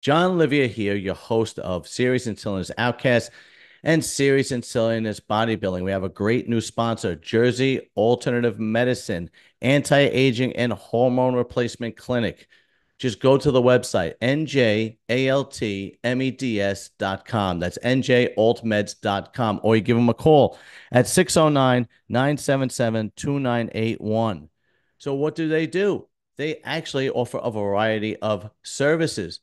John Livia here, your host of Serious and Silliness Outcast and Serious and Silliness Bodybuilding. We have a great new sponsor, Jersey Alternative Medicine, Anti-Aging and Hormone Replacement Clinic. Just go to the website, njaltmeds.com. That's njaltmeds.com. Or you give them a call at 609-977-2981. So what do? They actually offer a variety of services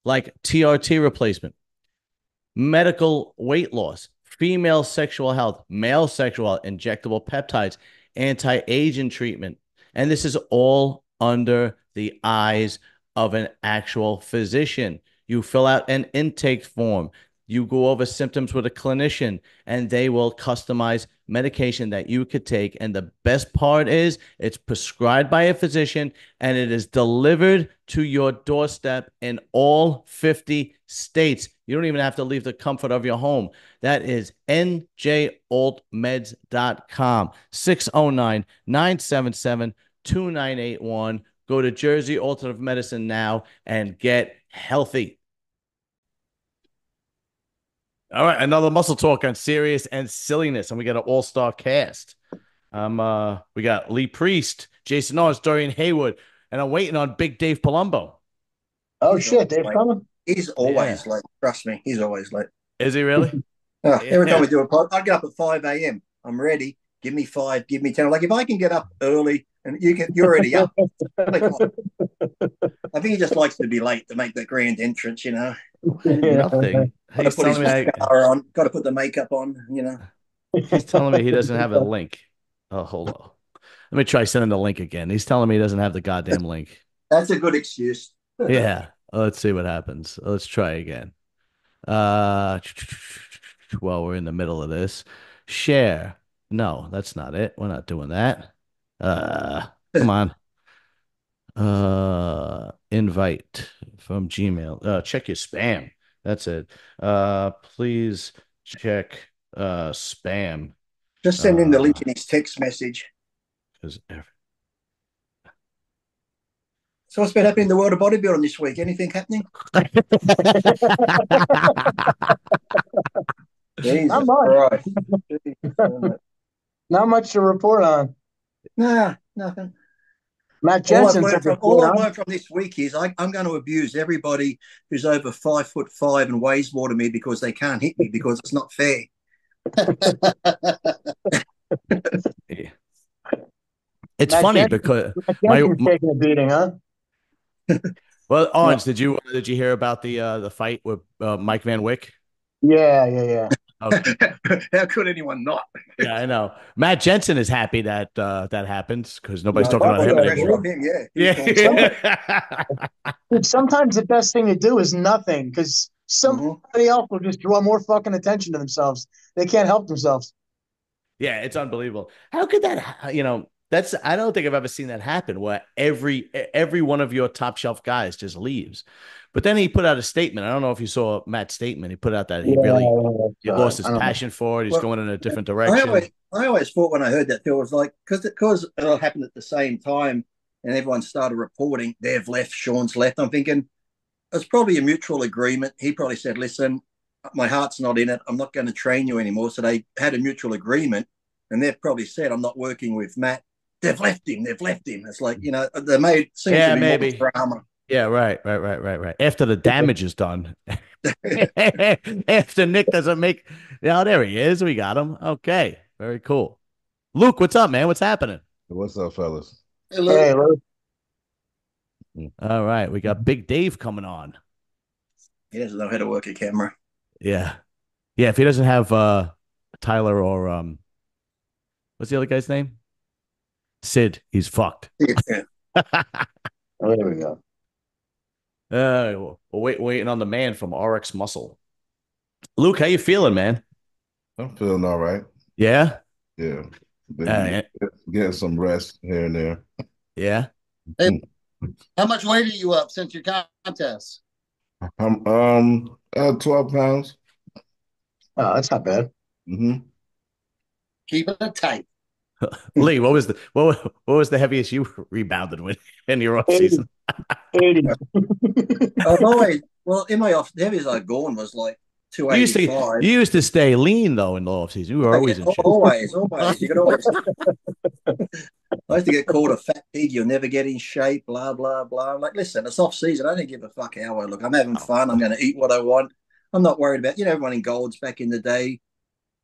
like TRT replacement, medical weight loss, female sexual health, male sexual health, injectable peptides, anti-aging treatment. And this is all under the eyes of an actual physician. You fill out an intake form. You go over symptoms with a clinician, and they will customize medication that you could take. And the best part is it's prescribed by a physician and it is delivered to your doorstep in all 50 states. You don't even have to leave the comfort of your home. That is njaltmeds.com, 609-977-2981. Go to Jersey Alternative Medicine now and get healthy. All right, another muscle talk on serious and silliness, and we got an all-star cast. We got Lee Priest, Jason Owens, Dorian Haywood, and I'm waiting on Big Dave Palumbo. Oh He's always shit, Dave late. coming? He's Yeah, always late. Trust me, he's always late. is he really? Every time Yeah, we do a pod, I get up at 5 a.m. I'm ready. Give me five, give me 10. Like if I can get up early and you're already up. Like, I think he just likes to be late to make the grand entrance. nothing. Got to He's put his telling me mascara on, got to put the makeup on. he's telling me he doesn't have a link. Oh, hold on. Let me try sending the link again. He's telling me he doesn't have the goddamn link. That's a good excuse. Yeah, let's see what happens. Let's try again. Uh, well, we're in the middle of this. Share. No, that's not it. We're not doing that. Come on. Invite from Gmail. Check your spam. That's it. Please check spam. Just send him the link in his text message. Because So what's been happening in the world of bodybuilding this week? Anything happening? Not Jesus much. Christ. Not much to report on. Nah, nothing. Matt All I've Jensen learned took a from all shit, I've huh? learned from this week is I'm going to abuse everybody who's over 5'5" and weighs more than me because they can't hit me because it's not fair. yeah. It's Matt funny Jensen, because Matt my, Jensen's my taking a beating, huh? well, No. Orange, did you hear about the fight with Mike Van Wyck? Yeah. Okay. How could anyone not? Yeah, I know. Matt Jensen is happy that that happens because nobody's No, talking don't about put him the pressure anymore. on him. Yeah, he's gone silent. Yeah. Dude, sometimes the best thing to do is nothing because Mm-hmm. somebody else will just draw more fucking attention to themselves. They can't help themselves. Yeah, it's unbelievable. How could that, that's I don't think I've ever seen that happen where every one of your top shelf guys just leaves. But then he put out a statement. I don't know if you saw Matt's statement. He put out that he lost his I don't know. passion for it. He's Well, going in a different I direction. always, I always thought when I heard that, Phil was like, because it all happened at the same time, and everyone started reporting they've left, Sean's left. I'm thinking it's probably a mutual agreement. He probably said, "Listen, my heart's not in it. I'm not going to train you anymore." So they had a mutual agreement, and they've probably said, "I'm not working with Matt." They've left him. They've left him. It's like they made seems to Yeah, be more maybe. drama. Yeah, right. After the damage is done. After Nick doesn't make, there he is. We got him. Okay, very cool. Luke, what's up, man? What's happening? What's up, fellas? Hello. Hey, Lou. All right, we got Big Dave coming on. He doesn't know how to work a camera. Yeah, yeah. If he doesn't have Tyler or what's the other guy's name? Sid, he's fucked. Yeah. Oh, there we go. We're waiting on the man from RX Muscle. Luke, how you feeling, man? I'm feeling all right. Yeah, Yeah. Been uh, getting some rest here and there. yeah. Hey, how much weight are you up since your contest? I'm 12 pounds. Oh, that's not bad. Hmm. Keep it tight. Lee, what was the heaviest you rebounded with in your off 80, season? 80. I've always, well, in my off, the heaviest I've gone was like You used to 285. you used to stay lean though in the off season. You were always in shape. Always. You could always. I used to get called a fat pig. You'll never get in shape. Blah blah blah. I'm like, listen, it's off season. I don't give a fuck how I look. I'm having fun. I'm going to eat what I want. I'm not worried about. Everyone in Golds back in the day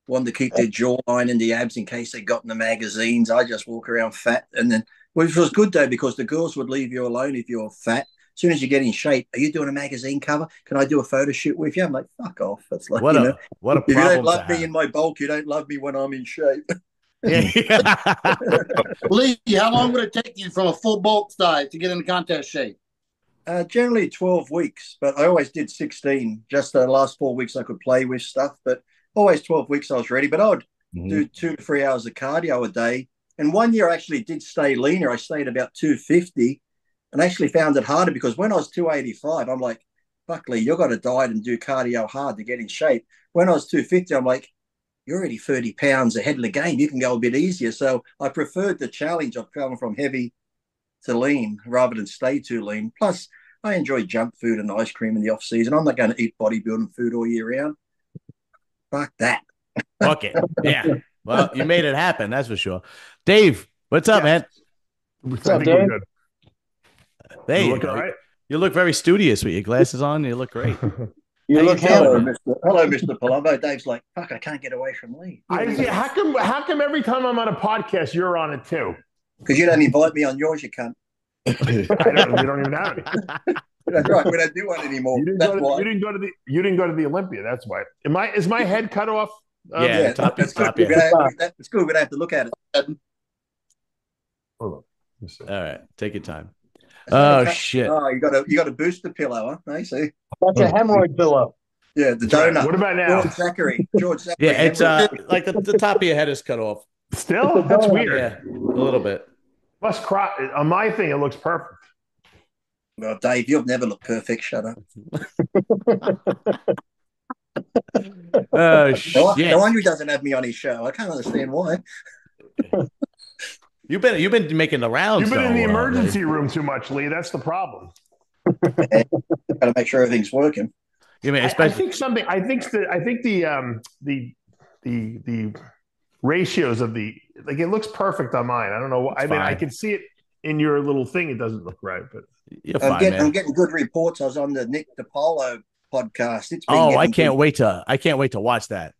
wanted to keep their jawline and the abs in case they got in the magazines. I just walk around fat, and then which was good though because the girls would leave you alone if you're fat. As soon as you get in shape, are you doing a magazine cover? Can I do a photo shoot with you? I'm like, fuck off. It's like, what a if you don't love me have. in my bulk, you don't love me when I'm in shape. Lee, how long would it take you from a full bulk size to get into contest shape? Generally 12 weeks, but I always did 16. Just the last 4 weeks I could play with stuff, but always 12 weeks I was ready. But I would do 2 to 3 hours of cardio a day. And 1 year I actually did stay leaner. I stayed about 250 and actually found it harder because when I was 285, I'm like, fuck Lee, you've got to diet and do cardio hard to get in shape. When I was 250, I'm like, you're already 30 pounds ahead of the game. You can go a bit easier. So I preferred the challenge of going from heavy to lean rather than stay too lean. Plus, I enjoy junk food and ice cream in the off season. I'm not going to eat bodybuilding food all year round. Fuck that. Fuck it. Yeah. Well, you made it happen. That's for sure. Dave, what's up, man? What's up, Dave? There you look go. all right? You look very studious with your glasses on. You look great. You look Hello, handsome. Mr. Palumbo. Dave's like, fuck, I can't get away from Lee. How come every time I'm on a podcast, you're on it too? Because you don't invite me on yours, you can't. We don't even have it. That's right. We don't do one anymore. You didn't go to the Olympia. That's why. Is my head cut off? Yeah, that's top. good. It's good. We're going to have to look at it. Hold on. All right. Take your time. Shit. Oh, you got a booster pillow, huh? I see. That's a hemorrhoid pillow. Yeah, the donut. What about now? George Zachary. Yeah, it's like the top of your head is cut off. Still? That's weird. Yeah, a little bit. Must crop on my thing. It looks perfect. Well, Dave, you've never looked perfect. Shut up. Oh shit! No wonder he doesn't have me on his show. I can't understand why. You've been making the rounds. You've been in the emergency room too much, Lee. That's the problem. Got to make sure everything's working. You mean, I think something. I think the ratios of the it looks perfect on mine. I don't know. I mean, I can see it in your little thing. It doesn't look right, but you're fine, I'm getting good reports. I was on the Nick DiPaolo podcast. I can't wait to watch that.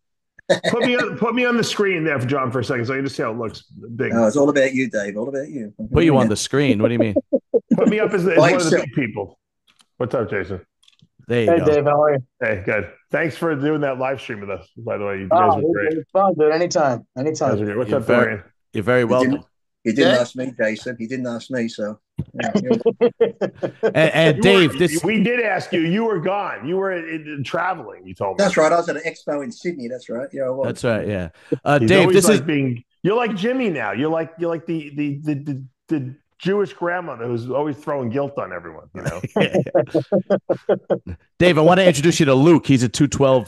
Put me on the screen there, John, for a second, so I can just see how it looks big. Oh, it's all about you, Dave. All about you. Put you on the screen. What do you mean? Put me up as one of the big people. What's up, Jason? There you go. Hey, Dave, how are you? Hey, good. Thanks for doing that live stream with us. By the way, you guys were great. It's fun, dude. Anytime. What's up, Dorian? You're very welcome. He didn't ask me, Jason. He didn't ask me, so. Yeah. and Dave, we did ask you. You were gone. You were traveling. You told me. That's right. I was at an expo in Sydney. That's right. Yeah, I was. That's right. Yeah. Dave, this is You're like Jimmy now. You're like the Jewish grandmother who's always throwing guilt on everyone. You know. Dave, I want to introduce you to Luke. He's a 212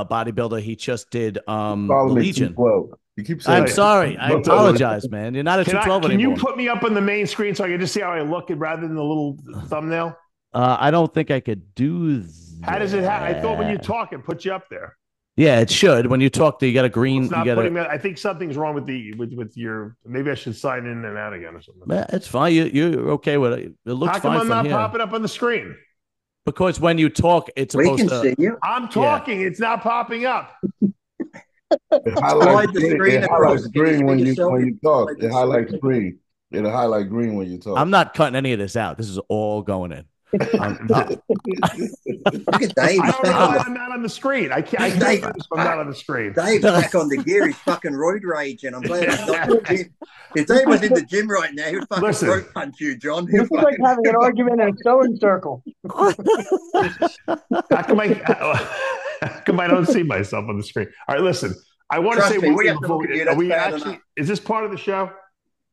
bodybuilder. He just did Legion. You keep saying I'm sorry. I apologize, man. You're not a 212 anymore. Can you put me up on the main screen so I can just see how I look rather than the little thumbnail? I don't think I could do that. How does it happen? I thought when you talk, it puts you up there. Yeah, it should. When you talk, you got a green. I think something's wrong with your. Maybe I should sign in and out again or something. Man, it's fine. You're okay with it. It looks fine. How come I'm not here. popping up on the screen? Because when you talk, it's supposed to. See you. I'm talking. Yeah. It's not popping up. It highlights green when you talk. It highlights green. It'll highlight green when you talk. I'm not cutting any of this out. This is all going in. Look at Dave. I don't know why I'm not on the screen. I can't. I'm not on the screen. Dave's back on the gear. He's fucking roid rage, and I'm glad he's not in the gym. If Dave was in the gym right now, he would fucking throat punch you, John. This is like having an argument in a sewing circle. How come I don't see myself on the screen? All right, listen. I want to say one thing before is this part of the show?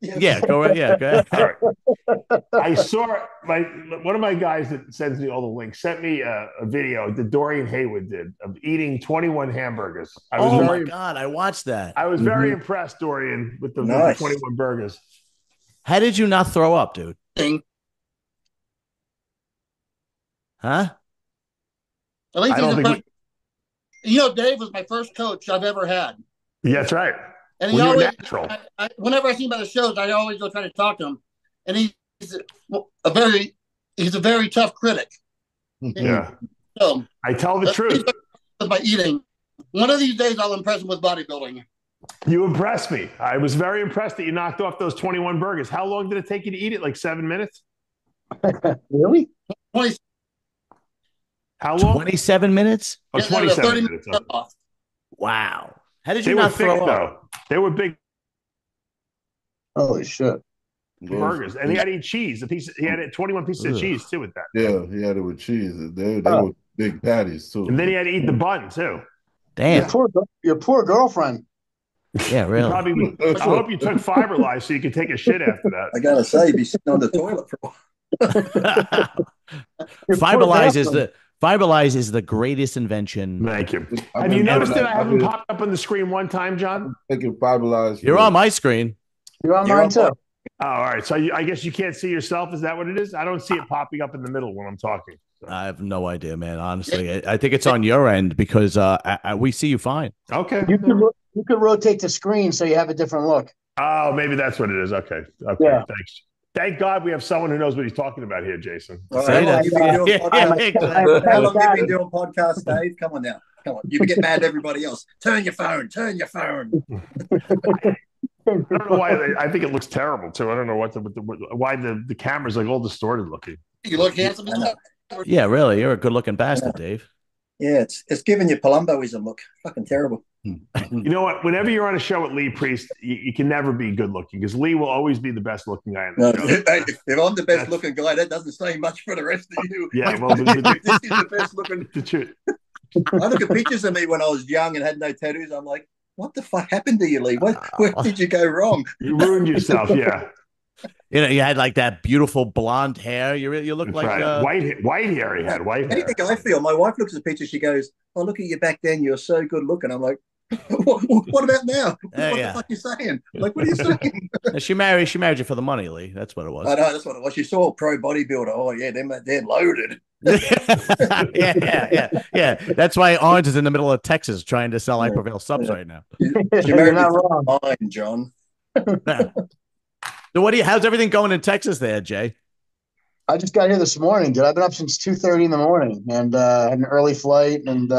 Yeah, go right. Yeah, go ahead. All right. I saw one of my guys that sends me all the links sent me a video that Dorian Haywood did of eating 21 hamburgers. My God, I watched that. I was very impressed, Dorian, with the 21 burgers. How did you not throw up, dude? Huh? At least I he's don't think You know, Dave was my first coach I've ever had. Yeah, that's right. And he Well, you're always, natural. whenever I see him at the shows, I always go try to talk to him. And he's a very tough critic. Yeah. So I tell the truth. By eating. One of these days, I'll impress him with bodybuilding. You impressed me. I was very impressed that you knocked off those 21 burgers. How long did it take you to eat it? Like 7 minutes? Really? 20, How long? 27 minutes? Oh, 27 minutes. Off. Wow. How did They you were not thick, throw up? though. They were big Holy shit. burgers. And he had to eat cheese. He had 21 pieces of cheese, too, with that. Yeah, he had it with cheese. They were big patties, too. And then he had to eat the bun, too. Damn. Your poor girlfriend. Yeah, really. I hope you took Fiberlife so you could take a shit after that. I gotta say, you'd be sitting on the toilet for a while. Fiberlize is the greatest invention. Thank you. Have you noticed that I haven't popped up on the screen one time, John? Taking Fiberlize. You're on my screen. You're on mine too. Oh, all right. So I guess you can't see yourself. Is that what it is? I don't see it popping up in the middle when I'm talking. So. I have no idea, man. Honestly, I think it's on your end because we see you fine. Okay. You could rotate the screen so you have a different look. Oh, maybe that's what it is. Okay. Yeah. Thanks. Thank God we have someone who knows what he's talking about here, Jason. How long have you been doing podcasts, Dave? Come on now. Come on. You get mad at everybody else. Turn your phone. I don't know why. I think it looks terrible too. I don't know why the camera's like all distorted looking. You look handsome. Yeah, really. You're a good-looking bastard, Dave. Yeah, it's giving you Palumboism look. Fucking terrible. You know what? Whenever you're on a show with Lee Priest, you can never be good looking because Lee will always be the best looking guy in the show. If I'm the best looking guy, that doesn't say much for the rest of you. Yeah, well, this is the best looking. The truth. I look at pictures of me when I was young and had no tattoos. I'm like, what the fuck happened to you, Lee? Where did you go wrong? You ruined yourself. Yeah. You know, you had like that beautiful blonde hair. You look like white hair. He had white hair. Anything I feel. My wife looks at the picture. She goes, "Oh, look at you back then. You're so good looking." I'm like, "What about now? What the fuck are you saying? Like, what are you saying?" She married you for the money, Lee. That's what it was. I know that's what it was. She saw a pro bodybuilder. Oh yeah, they're loaded. yeah. That's why Orange is in the middle of Texas trying to sell Hypervail subs right now. You're not wrong, mine, John. So how's everything going in Texas there, Jay? I just got here this morning, dude. I've been up since 2:30 in the morning and had an early flight and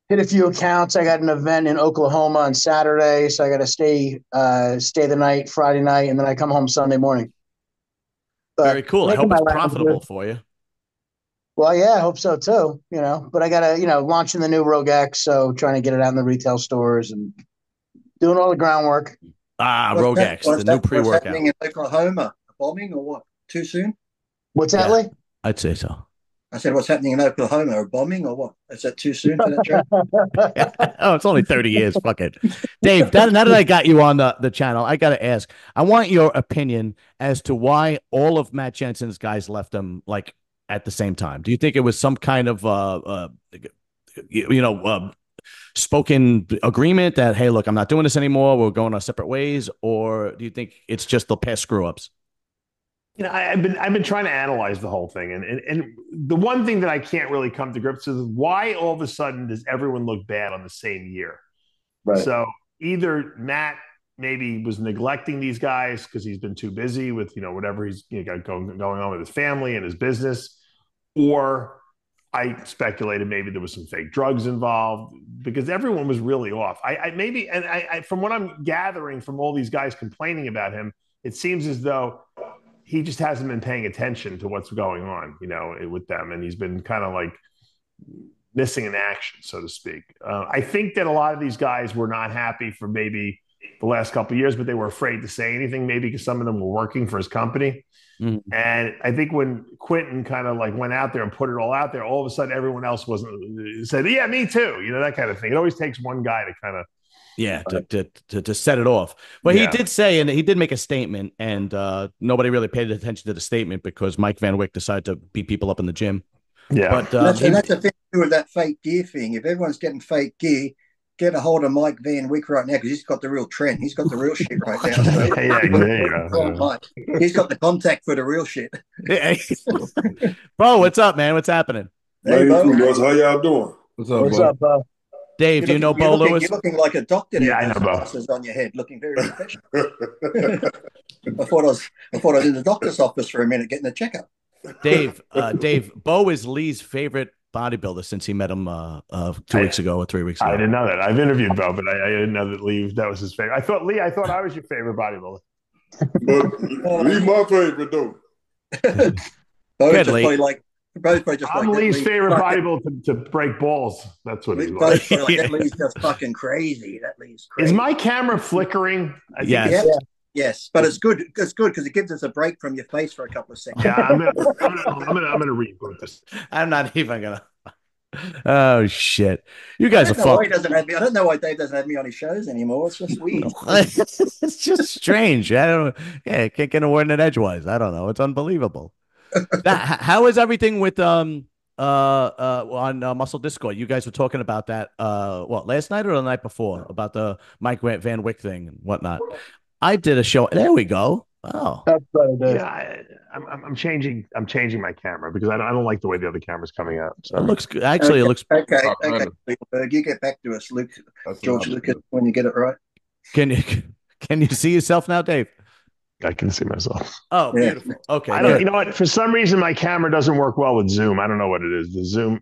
hit a few accounts. I got an event in Oklahoma on Saturday, so I got to stay the night Friday night, and then I come home Sunday morning. But very cool. I hope it's profitable for you. Well, yeah, I hope so too. But I got to launching the new Rogue X, so trying to get it out in the retail stores and doing all the groundwork. Rogue X, the new pre-workout. What's happening in Oklahoma? A bombing or what? Too soon? What's that, Lee? I'd say so. I said, what's happening in Oklahoma? A bombing or what? Is that too soon for that track? Oh, it's only 30 years. Fuck it. Dave, now that I got you on the channel, I got to ask. I want your opinion as to why all of Matt Jensen's guys left him like at the same time. Do you think it was some kind of spoken agreement that, hey, look, I'm not doing this anymore, we're going our separate ways, or do you think it's just the past screw ups? I've been trying to analyze the whole thing, and the one thing that I can't really come to grips with is why all of a sudden does everyone look bad on the same year? Right. So either Matt maybe was neglecting these guys because he's been too busy with whatever he's got going on with his family and his business, or I speculated maybe there was some fake drugs involved because everyone was really off. I from what I'm gathering from all these guys complaining about him, it seems as though he just hasn't been paying attention to what's going on, with them. And he's been kind of like missing in action, so to speak. I think that a lot of these guys were not happy for maybe the last couple of years, but they were afraid to say anything, maybe because some of them were working for his company. Mm-hmm. And I think when Quentin kind of like went out there and put it all out there, all of a sudden everyone else said, yeah, me too. That kind of thing. It always takes one guy to kind of, to set it off. But he did say, and he did make a statement, and nobody really paid attention to the statement because Mike Van Wyck decided to beat people up in the gym. Yeah. But that's the thing with that fake gear thing. If everyone's getting fake gear, get a hold of Mike Van Wyck right now, because he's got the real trend. He's got the real shit right now. So yeah, exactly. Mike. He's got the contact for the real shit. Bo, what's up, man? What's happening? Hey, Bo. How y'all doing? What's up, Bo? Dave, do you know Bo Lewis? You're looking like a doctor there. Yeah, I know Bo. Glasses on your head, looking very professional. I thought I was in the doctor's office for a minute getting a checkup. Dave, Bo is Lee's favorite bodybuilder since he met him 2 weeks ago or 3 weeks ago. I didn't know that. I've interviewed Bo, but I didn't know that that was his favorite. I thought I was your favorite bodybuilder. But Lee's my favorite, though. Bo's just I'm Lee's favorite bodybuilder to break balls. That's what he's like. That Lee's just fucking crazy. That Lee's crazy. Is my camera flickering? Yes. Yes, but it's good. It's good because it gives us a break from your face for a couple of seconds. Yeah, I'm gonna reboot this. I'm not even gonna. Oh shit! You guys are fucked. I don't know why Dave doesn't have me on his shows anymore. It's just weird. It's just strange. I don't. Yeah, can't get a word in edgewise. I don't know. It's unbelievable. How is everything with on Muscle Discord? You guys were talking about that. Last night or the night before about the Mike Van Wyck thing and whatnot. I did a show. There we go. Oh, that's better, Dave. Yeah, I'm changing my camera because I don't like the way the other camera's coming out. So it looks good. Actually, it looks okay. You get back to us, Luke. George Lucas, when you get it right. Can you see yourself now, Dave? I can see myself. Oh, yeah. Beautiful. Okay. I don't. You know what? For some reason, my camera doesn't work well with Zoom. I don't know what it is. The Zoom.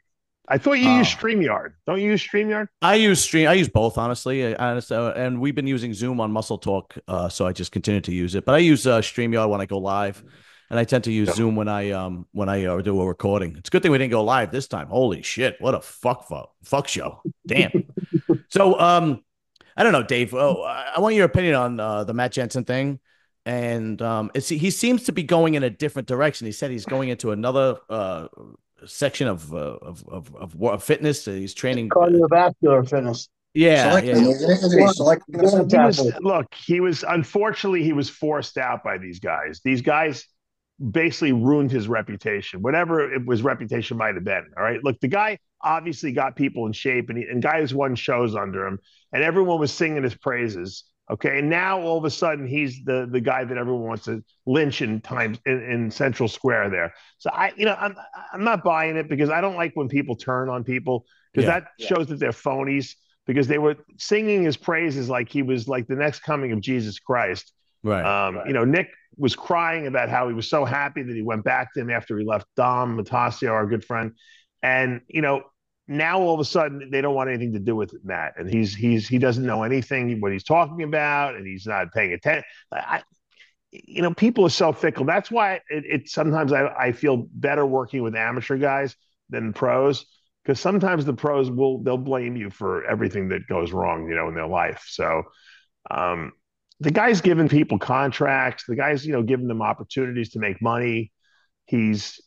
I thought you use StreamYard. Don't you use StreamYard? I use both, honestly. And we've been using Zoom on Muscle Talk, so I just continue to use it. But I use StreamYard when I go live, and I tend to use Zoom when I do a recording. It's a good thing we didn't go live this time. Holy shit! What a fuck show. Damn. So I don't know, Dave. I want your opinion on the Matt Jensen thing. And he seems to be going in a different direction. He said he's going into another section of fitness. He's training cardiovascular fitness. Yeah. He was forced out by these guys. These guys basically ruined his reputation, whatever his reputation might have been. All right. Look, the guy obviously got people in shape, and guys won shows under him, and everyone was singing his praises. Okay, and now all of a sudden he's the guy that everyone wants to lynch in Central Square there. So I'm not buying it because I don't like when people turn on people because that shows that they're phonies because they were singing his praises like he was like the next coming of Jesus Christ. Right. Nick was crying about how he was so happy that he went back to him after he left Dom Matasio, our good friend, and now all of a sudden they don't want anything to do with Matt, and he doesn't know anything what he's talking about, and he's not paying attention. People are so fickle. That's why it sometimes I feel better working with amateur guys than pros, because sometimes the pros they'll blame you for everything that goes wrong, in their life. So the guy's giving people contracts. The guy's giving them opportunities to make money. He's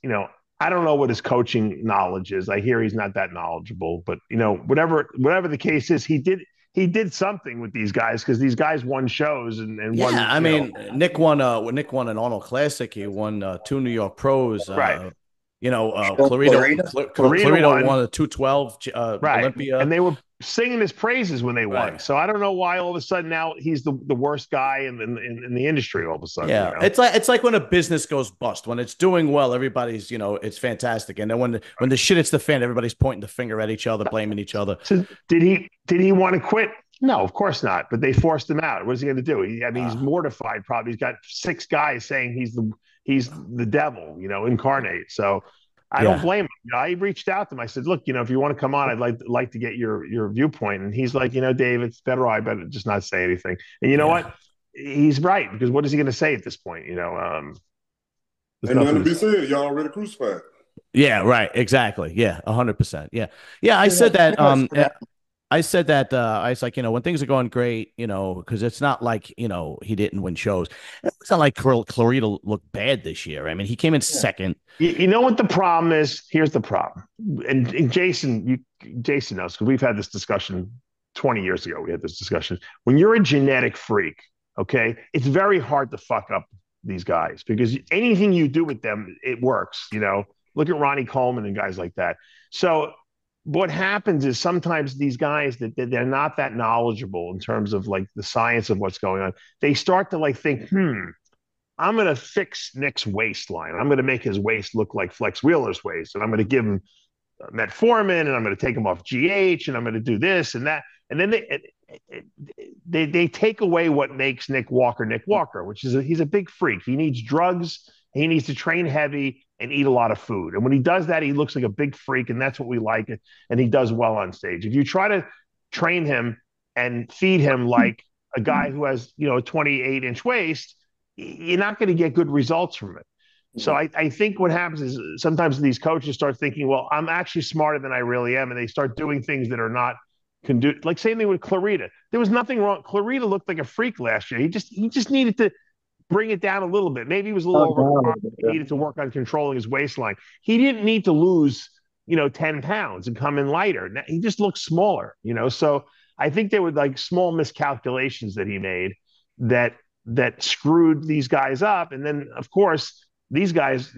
I don't know what his coaching knowledge is. I hear he's not that knowledgeable, but whatever the case is, he did something with these guys because these guys won shows and won. Yeah, I mean, Nick won an Arnold Classic. He won 2 New York Pros. Right. Clarito won a 212 Olympia, and they were singing his praises when they won. Right. So I don't know why all of a sudden now he's the worst guy in the industry. All of a sudden, yeah, it's like when a business goes bust. When it's doing well, everybody's it's fantastic, and then when the shit hits the fan, everybody's pointing the finger at each other, blaming each other. So did he want to quit? No, of course not. But they forced him out. What is he going to do? He's mortified. Probably he's got 6 guys saying he's the devil, incarnate. So I don't blame him. I reached out to him. I said, look, if you want to come on, I'd like to get your viewpoint. And he's like, Dave, it's better I better just not say anything. And you know what? He's right, because what is he going to say at this point? Ain't nothing to be said. Y'all already crucified. Yeah, right. Exactly. Yeah, 100%. Yeah. Yeah, I said that. I said that I was like, when things are going great, because it's not like, he didn't win shows. It's not like Clarito looked bad this year. I mean, he came in second. You know what the problem is? Here's the problem. And Jason knows, because we've had this discussion 20 years ago. We had this discussion. When you're a genetic freak, okay, it's very hard to fuck up these guys because anything you do with them, it works. Look at Ronnie Coleman and guys like that. So what happens is sometimes these guys that they're not that knowledgeable in terms of like the science of what's going on. They start to like think, I'm going to fix Nick's waistline. I'm going to make his waist look like Flex Wheeler's waist, and I'm going to give him metformin, and I'm going to take him off GH, and I'm going to do this and that. And then they take away what makes Nick Walker, which is he's a big freak. He needs drugs. He needs to train heavy and eat a lot of food. And when he does that, he looks like a big freak, and that's what we like. And he does well on stage. If you try to train him and feed him like a guy who has, a 28-inch waist, you're not going to get good results from it. So I think what happens is sometimes these coaches start thinking, well, I'm actually smarter than I really am. And they start doing things that are not conducive. Like same thing with Clarita. There was nothing wrong. Clarita looked like a freak last year. He just needed to bring it down a little bit. Maybe he was a little overconfident. He needed to work on controlling his waistline. He didn't need to lose, 10 pounds and come in lighter. He just looked smaller, So I think there were like small miscalculations that he made that screwed these guys up. And then, of course, these guys,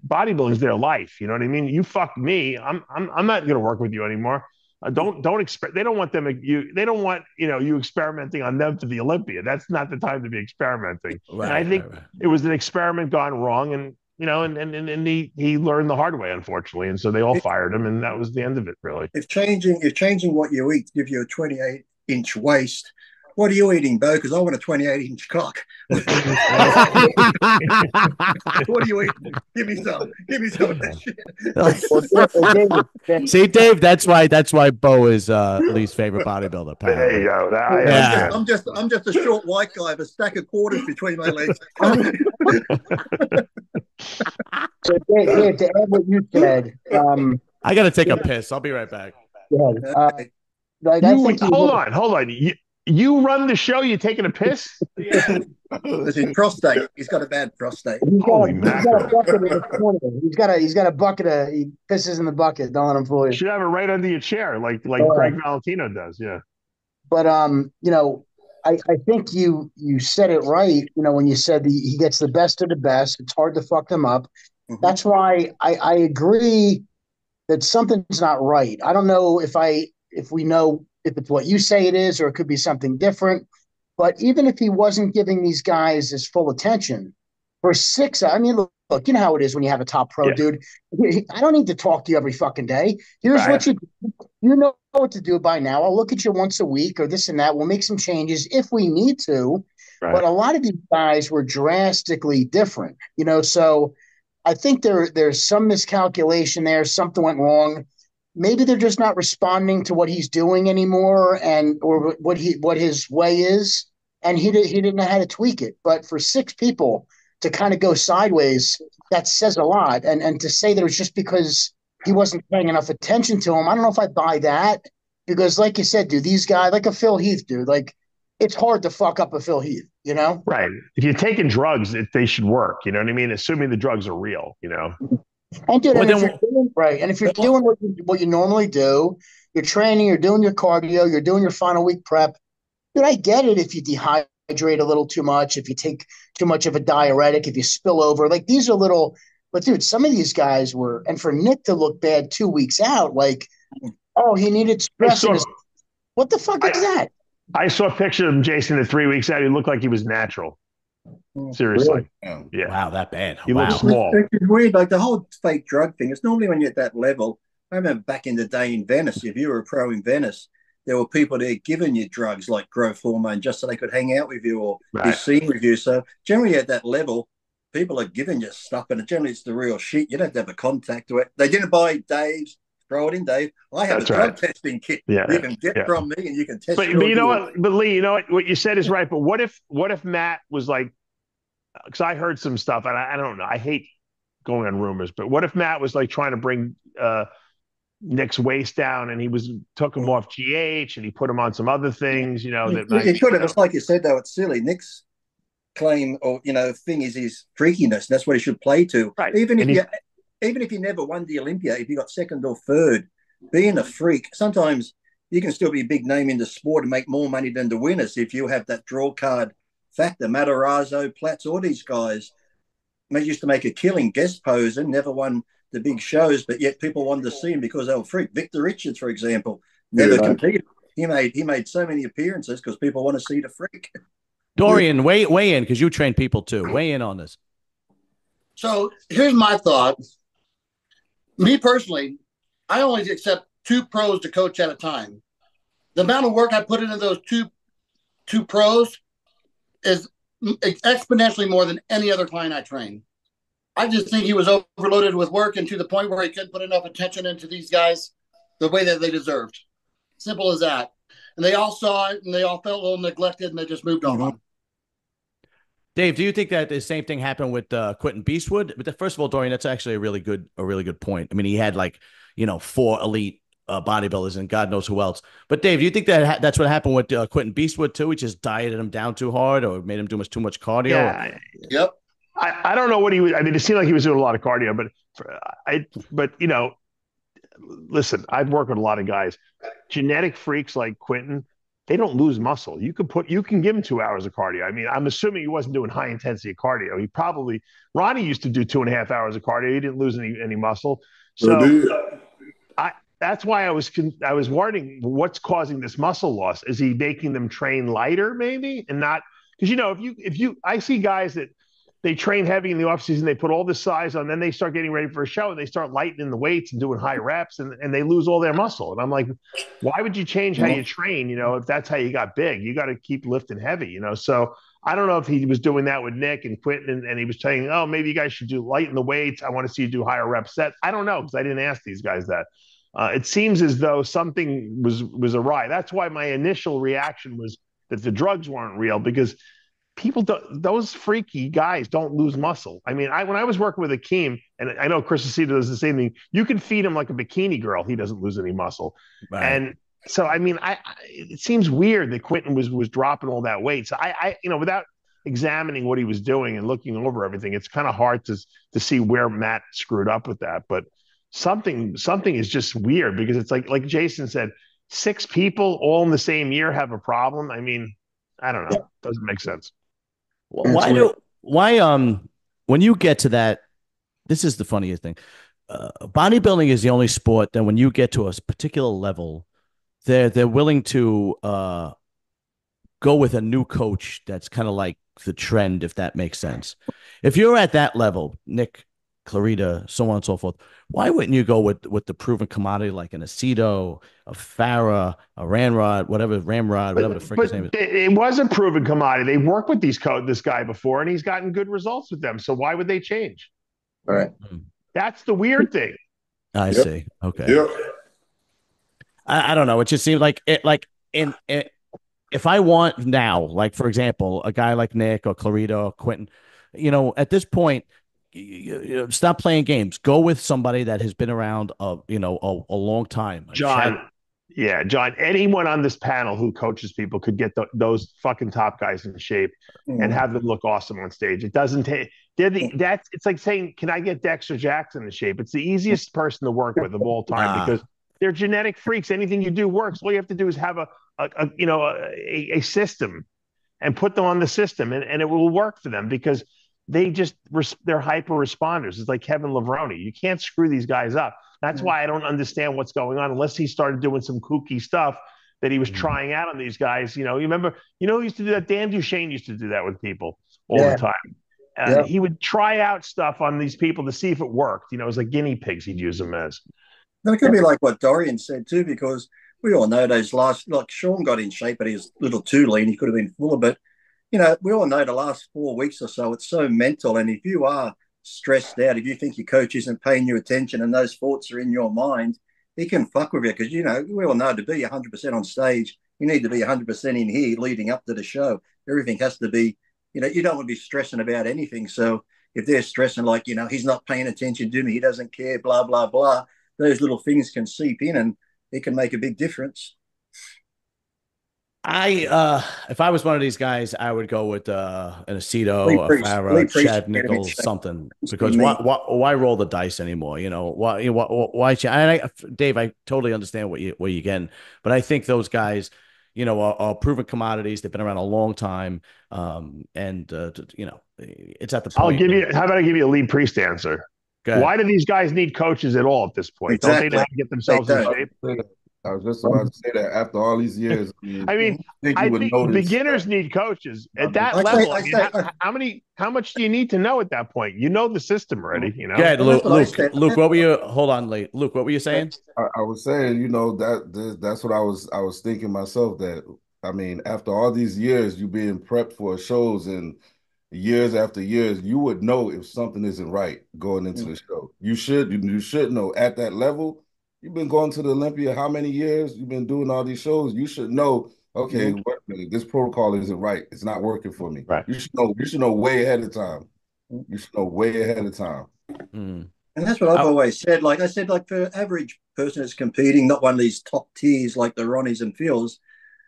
bodybuilding is their life. You know what I mean? You fuck me. I'm not going to work with you anymore. Don't expect. They don't want them. They don't want you experimenting on them for the Olympia. That's not the time to be experimenting. Right, and I think it was an experiment gone wrong, and and he learned the hard way, unfortunately. And so they all fired him, and that was the end of it, really. If changing what you eat to give you a 28-inch waist, what are you eating, Bo? Because I want a 28-inch cock. What are you eating? Give me some of that shit. See, Dave, that's why Bo is Lee's favorite bodybuilder. Apparently. There you go. I'm just a short white guy with a stack of quarters between my legs. So, Dave, to add what you said, I got to take a piss. I'll be right back. Hold on. You run the show. You taking a piss? It's his prostate. He's got a bad prostate. He's got a bucket in the corner. He's got a bucket. He pisses in the bucket. Don't let him fool you. You should have it right under your chair, like Craig Valentino does. Yeah. But I think you said it right. When you said he gets the best of the best. It's hard to fuck them up. Mm-hmm. That's why I agree that something's not right. I don't know if we know if it's what you say it is, or it could be something different. But even if he wasn't giving these guys his full attention for 6, I mean, look, you know how it is when you have a top pro, dude. I don't need to talk to you every fucking day. Here's what you do. You know what to do by now. I'll look at you once a week or this and that. We'll make some changes if we need to. Right. But a lot of these guys were drastically different, so I think there's some miscalculation there. Something went wrong. Maybe they're just not responding to what he's doing anymore, or what his way is, and he didn't know how to tweak it. But for 6 people to kind of go sideways, that says a lot. And to say that it was just because he wasn't paying enough attention to him, I don't know if I buy that, because like you said, dude, these guys, like a Phil Heath, dude, like it's hard to fuck up a Phil Heath, Right. If you're taking drugs, they should work. You know what I mean? Assuming the drugs are real, And dude, if you're doing what you normally do, you're training, you're doing your cardio, you're doing your final week prep. Dude, I get it if you dehydrate a little too much, if you take too much of a diuretic, if you spill over. Like these are little, but dude, some of these guys were, and for Nick to look bad 2 weeks out, like, oh, he needed stress. What the fuck is that? I saw a picture of him, Jason, at 3 weeks out. He looked like he was natural. Seriously. Really? Yeah. Wow, that bad. He looks small. It's weird. Like the whole fake drug thing, it's normally when you're at that level. I remember back in the day in Venice, if you were a pro in Venice, there were people there giving you drugs like growth hormone just so they could hang out with you or be seen with you. So generally at that level, people are giving you stuff, and generally it's the real shit. You don't have to have a contact to it. They didn't buy Dave's. Throw it in, Dave. I have a drug testing kit you can get from me, and you can test. But you know what? But Lee, you know what you said is right. But what if Matt was like? Because I heard some stuff, and I don't know. I hate going on rumors, but what if Matt was like trying to bring Nick's waist down, and he took him off GH, and he put him on some other things, He could have. It's like you said, though. It's silly. Nick's claim or thing is his freakiness. That's what he should play to. Right. Even if you never won the Olympia, if you got second or third, being a freak, sometimes you can still be a big name in the sport and make more money than the winners if you have that draw card factor. Matarazzo, Platts, all these guys used to make a killing guest posing, never won the big shows, but yet people wanted to see him because they were freak. Victor Richards, for example, never competed. He made so many appearances because people want to see the freak. Dorian, weigh in because you train people too. Weigh in on this. So here's my thought. Me personally, I only accept 2 pros to coach at a time. The amount of work I put into those two pros is exponentially more than any other client I train. I just think he was overloaded with work and to the point where he couldn't put enough attention into these guys the way that they deserved. Simple as that. And they all saw it and they all felt a little neglected and they just moved on. Dave, do you think that the same thing happened with Quentin Beastwood? But first of all, Dorian, that's actually a really good point. I mean, he had 4 elite bodybuilders and God knows who else. But Dave, do you think that that's what happened with Quentin Beastwood too? He just dieted him down too hard or made him do too much cardio? Yeah. Yep. I don't know what he was. I mean, it seemed like he was doing a lot of cardio, but listen, I've worked with a lot of guys. Genetic freaks like Quentin, they don't lose muscle. You can give him 2 hours of cardio. I mean, I'm assuming he wasn't doing high intensity cardio. Ronnie used to do 2.5 hours of cardio. He didn't lose any muscle. So that's why I was wondering what's causing this muscle loss. Is he making them train lighter maybe and not because I see guys that they train heavy in the offseason, they put all this size on, then they start getting ready for a show and they start lightening the weights and doing high reps and they lose all their muscle. And I'm like, why would you change how you train? If that's how you got big, you got to keep lifting heavy, So I don't know if he was doing that with Nick and Quentin and he was saying, oh, maybe you guys should lighten the weights. I want to see you do higher rep sets. I don't know because I didn't ask these guys that. It seems as though something was awry. That's why my initial reaction was that the drugs weren't real because those freaky guys don't lose muscle. I mean, when I was working with Akeem, and I know Chris Aceto does the same thing, you can feed him like a bikini girl. He doesn't lose any muscle. Right. And so, I mean, it seems weird that Quentin was dropping all that weight. So I without examining what he was doing and looking over everything, it's kind of hard to see where Matt screwed up with that. But something is just weird because it's like Jason said, 6 people all in the same year have a problem. I mean, I don't know. It doesn't make sense. When you get to that, this is the funniest thing. Bodybuilding is the only sport that when you get to a particular level, they're willing to go with a new coach that's kind of like the trend, if that makes sense. If you're at that level, Nick, Clarita, so on and so forth, why wouldn't you go with the proven commodity like an Aceto, a Farah, a Ramrod, whatever the frick his name is? It was a proven commodity. They worked with this guy before, and he's gotten good results with them. So why would they change? All right. That's the weird thing. I see. Okay. Yep. I don't know. It just seems like if I want now, like for example, a guy like Nick or Clarita or Quentin, at this point, stop playing games. Go with somebody that has been around a long time. John, anyone on this panel who coaches people could get those fucking top guys in shape and have them look awesome on stage. It doesn't take. It's like saying, can I get Dexter Jackson in shape? It's the easiest person to work with of all time because they're genetic freaks. Anything you do works. All you have to do is have a system and put them on the system and it will work for them because they're hyper responders. It's like Kevin Levrone. You can't screw these guys up. That's why I don't understand what's going on unless he started doing some kooky stuff that he was trying out on these guys. You remember, he used to do that. Dan Duchesne used to do that with people all the time. He would try out stuff on these people to see if it worked. It was like guinea pigs he'd use them as. And it could be like what Dorian said too, because we all know those like Sean got in shape, but he was a little too lean. He could have been fuller, but we all know the last 4 weeks or so, it's so mental. And if you are stressed out, if you think your coach isn't paying you attention and those thoughts are in your mind, he can fuck with you because, we all know to be 100% on stage, you need to be 100% in here leading up to the show. Everything has to be, you don't want to be stressing about anything. So if they're stressing like, he's not paying attention to me, he doesn't care, blah, blah, blah, those little things can seep in and it can make a big difference. If I was one of these guys, I would go with an Aceto, a Farah, Chad Nichols, something. Because why roll the dice anymore? Why? Dave, I totally understand where you're getting, but I think those guys, are proven commodities. They've been around a long time, and it's at the point. How about I give you a Lee Priest answer? Why do these guys need coaches at all at this point? Exactly. Don't they know how to get themselves in shape? I was just about to say that after all these years. I think beginners need coaches at that level. How much do you need to know at that point? You know the system already. You know. Yeah, Luke. Luke, what were you? Hold on, Luke. What were you saying? I was saying, that's what I was thinking myself. That I mean, after all these years, you being prepped for shows and years after years, you would know if something isn't right going into the show. You should know at that level. You've been going to the Olympia how many years? You've been doing all these shows. You should know, okay, wait a minute, this protocol isn't right. It's not working for me. Right. You should know way ahead of time. You should know way ahead of time. And that's what I've always said. Like I said, like for average person that's competing, not one of these top tiers like the Ronnies and Phils,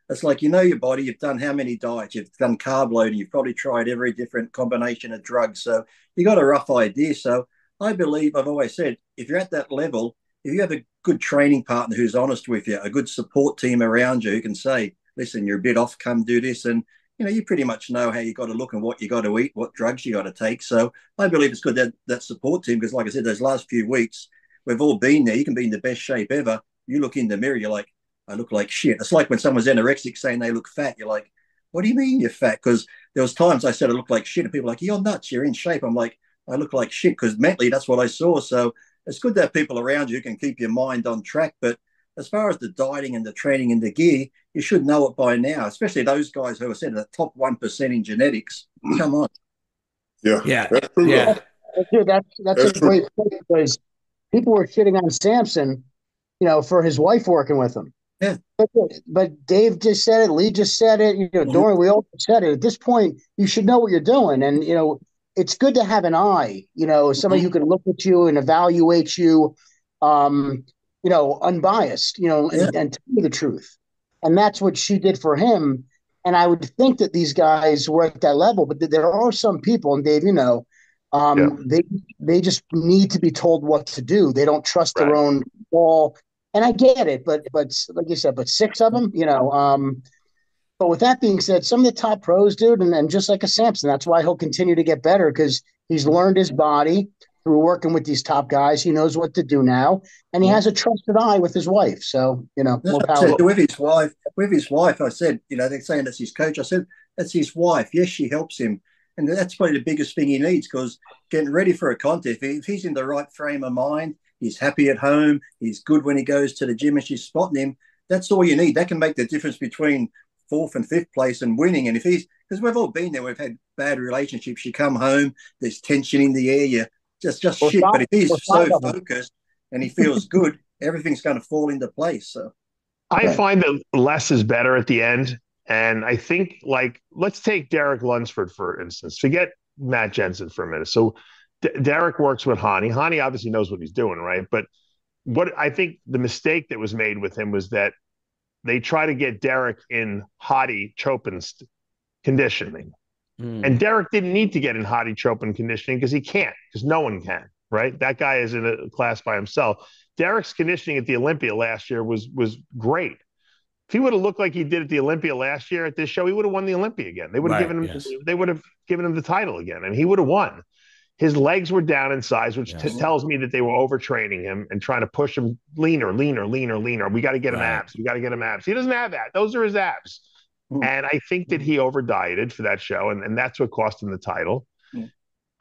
it's like, you know your body, you've done how many diets, you've done carb loading, you've probably tried every different combination of drugs. So you got a rough idea. So I believe, I've always said, if you're at that level, if you have a good training partner who's honest with you, a good support team around you who can say, listen, you're a bit off, come do this. And, you pretty much know how you got to look and what you got to eat, what drugs you got to take. So I believe it's good that support team, because like I said, those last few weeks, we've all been there. You can be in the best shape ever. You look in the mirror, you're like, I look like shit. It's like when someone's anorexic saying they look fat. You're like, what do you mean you're fat? Because there was times I said I look like shit and people are like, you're nuts, you're in shape. I'm like, I look like shit because mentally that's what I saw. So it's good to have people around you who can keep your mind on track. But as far as the dieting and the training and the gear, you should know it by now, especially those guys who are said the top 1% in genetics. Come on. Yeah. That's true. Yeah. That's a great point, because people were shitting on Samson, for his wife working with him. Yeah. But Dave just said it, Lee just said it, Dorian, we all said it. At this point, you should know what you're doing. And, it's good to have an eye, somebody who can look at you and evaluate you, unbiased, and tell you the truth. And that's what she did for him. And I would think that these guys were at that level, but there are some people, and Dave, they just need to be told what to do. They don't trust their own ball. And I get it, but like you said, but 6 of them, But with that being said, some of the top pros, dude, and just like a Samson, that's why he'll continue to get better, because he's learned his body through working with these top guys. He knows what to do now, and he has a trusted eye with his wife. So, more power. With his wife, I said, they're saying that's his coach. I said, that's his wife. Yes, she helps him. And that's probably the biggest thing he needs, because getting ready for a contest, if he's in the right frame of mind, he's happy at home, he's good when he goes to the gym and she's spotting him, that's all you need. That can make the difference between 4th and 5th place and winning. And if because we've all been there, we've had bad relationships. You come home, there's tension in the air, you just shit. But if he's so focused and he feels good, everything's going to fall into place. So I find that less is better at the end. And I think, let's take Derek Lunsford, for instance. Forget Matt Jensen for a minute. So Derek works with Hani. Hani obviously knows what he's doing, right? But what I think the mistake that was made with him was that they try to get Derek in Hadi Chopin's conditioning. And Derek didn't need to get in Hadi Chopin conditioning because he can't, because no one can, right? That guy is in a class by himself. Derek's conditioning at the Olympia last year was great. If he would have looked like he did at the Olympia last year at this show, he would have won the Olympia again. They would have given him the title again, and he would have won. His legs were down in size, which tells me that they were overtraining him and trying to push him leaner. We got to get him abs. We got to get him abs. He doesn't have that. Those are his abs. And I think that he over-dieted for that show, and that's what cost him the title.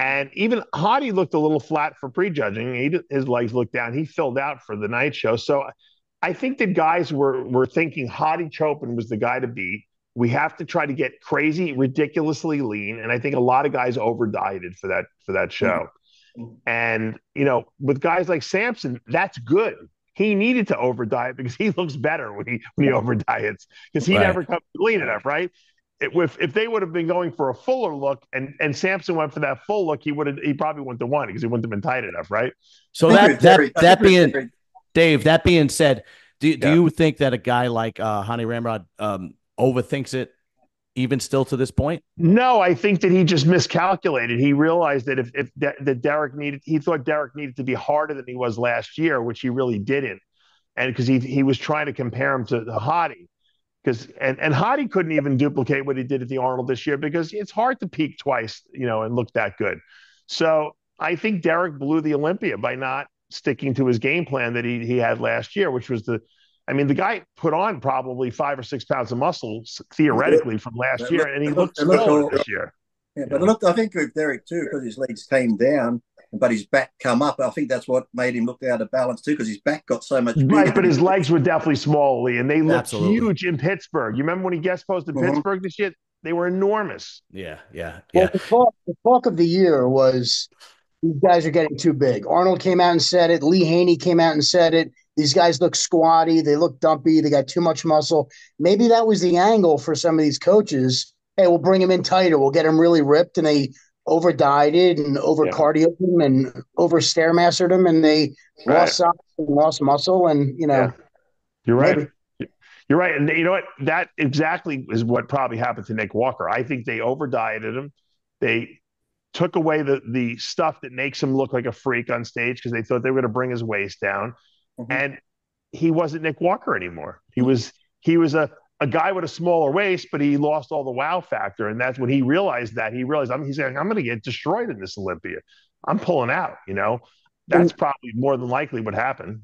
And even Hadi looked a little flat for prejudging. His legs looked down. He filled out for the night show. So I think that guys were thinking Hadi Chopin was the guy to beat. We have to try to get crazy, ridiculously lean. And I think a lot of guys over-dieted for that show. And, with guys like Samson, that's good. He needed to over-diet because he looks better when he over-diets, because he never comes lean enough, right? If they would have been going for a fuller look and Samson went for that full look, he probably wouldn't have won because he wouldn't have been tight enough, right? So that being said, do you think that a guy like Hani Ramrod overthinks it even still to this point? No, I think that he just miscalculated. He realized that he thought Derek needed to be harder than he was last year, which he really didn't. And because he was trying to compare him to Hadi. And Hadi couldn't even duplicate what he did at the Arnold this year, because it's hard to peak twice, and look that good. So I think Derek blew the Olympia by not sticking to his game plan that he had last year, which was the guy put on probably 5 or 6 pounds of muscle theoretically from last year, and he looked smaller this year. Yeah, but look, I think with Derek too, because his legs came down, but his back come up. I think that's what made him look out of balance too, because his back got so much bigger. Right, but his legs were definitely small, Lee, and they looked Absolutely. huge in Pittsburgh. You remember when he guest posted Pittsburgh this year? They were enormous. Yeah. Well, the talk of the year was these guys are getting too big. Arnold came out and said it. Lee Haney came out and said it. These guys look squatty. They look dumpy. They got too much muscle. Maybe that was the angle for some of these coaches. Hey, we'll bring them in tighter. We'll get them really ripped, and they over dieted and over cardioed them and over stairmastered them, and they lost size and lost muscle. And you're right. Maybe. You're right. And you know what? That exactly is what probably happened to Nick Walker. I think they over dieted him. They took away the stuff that makes him look like a freak on stage because they thought they were going to bring his waist down. And he wasn't Nick Walker anymore. He was a guy with a smaller waist, but he lost all the wow factor. And that's when he realized that. He's saying, I'm going to get destroyed in this Olympia. I'm pulling out, That's probably more than likely what happened,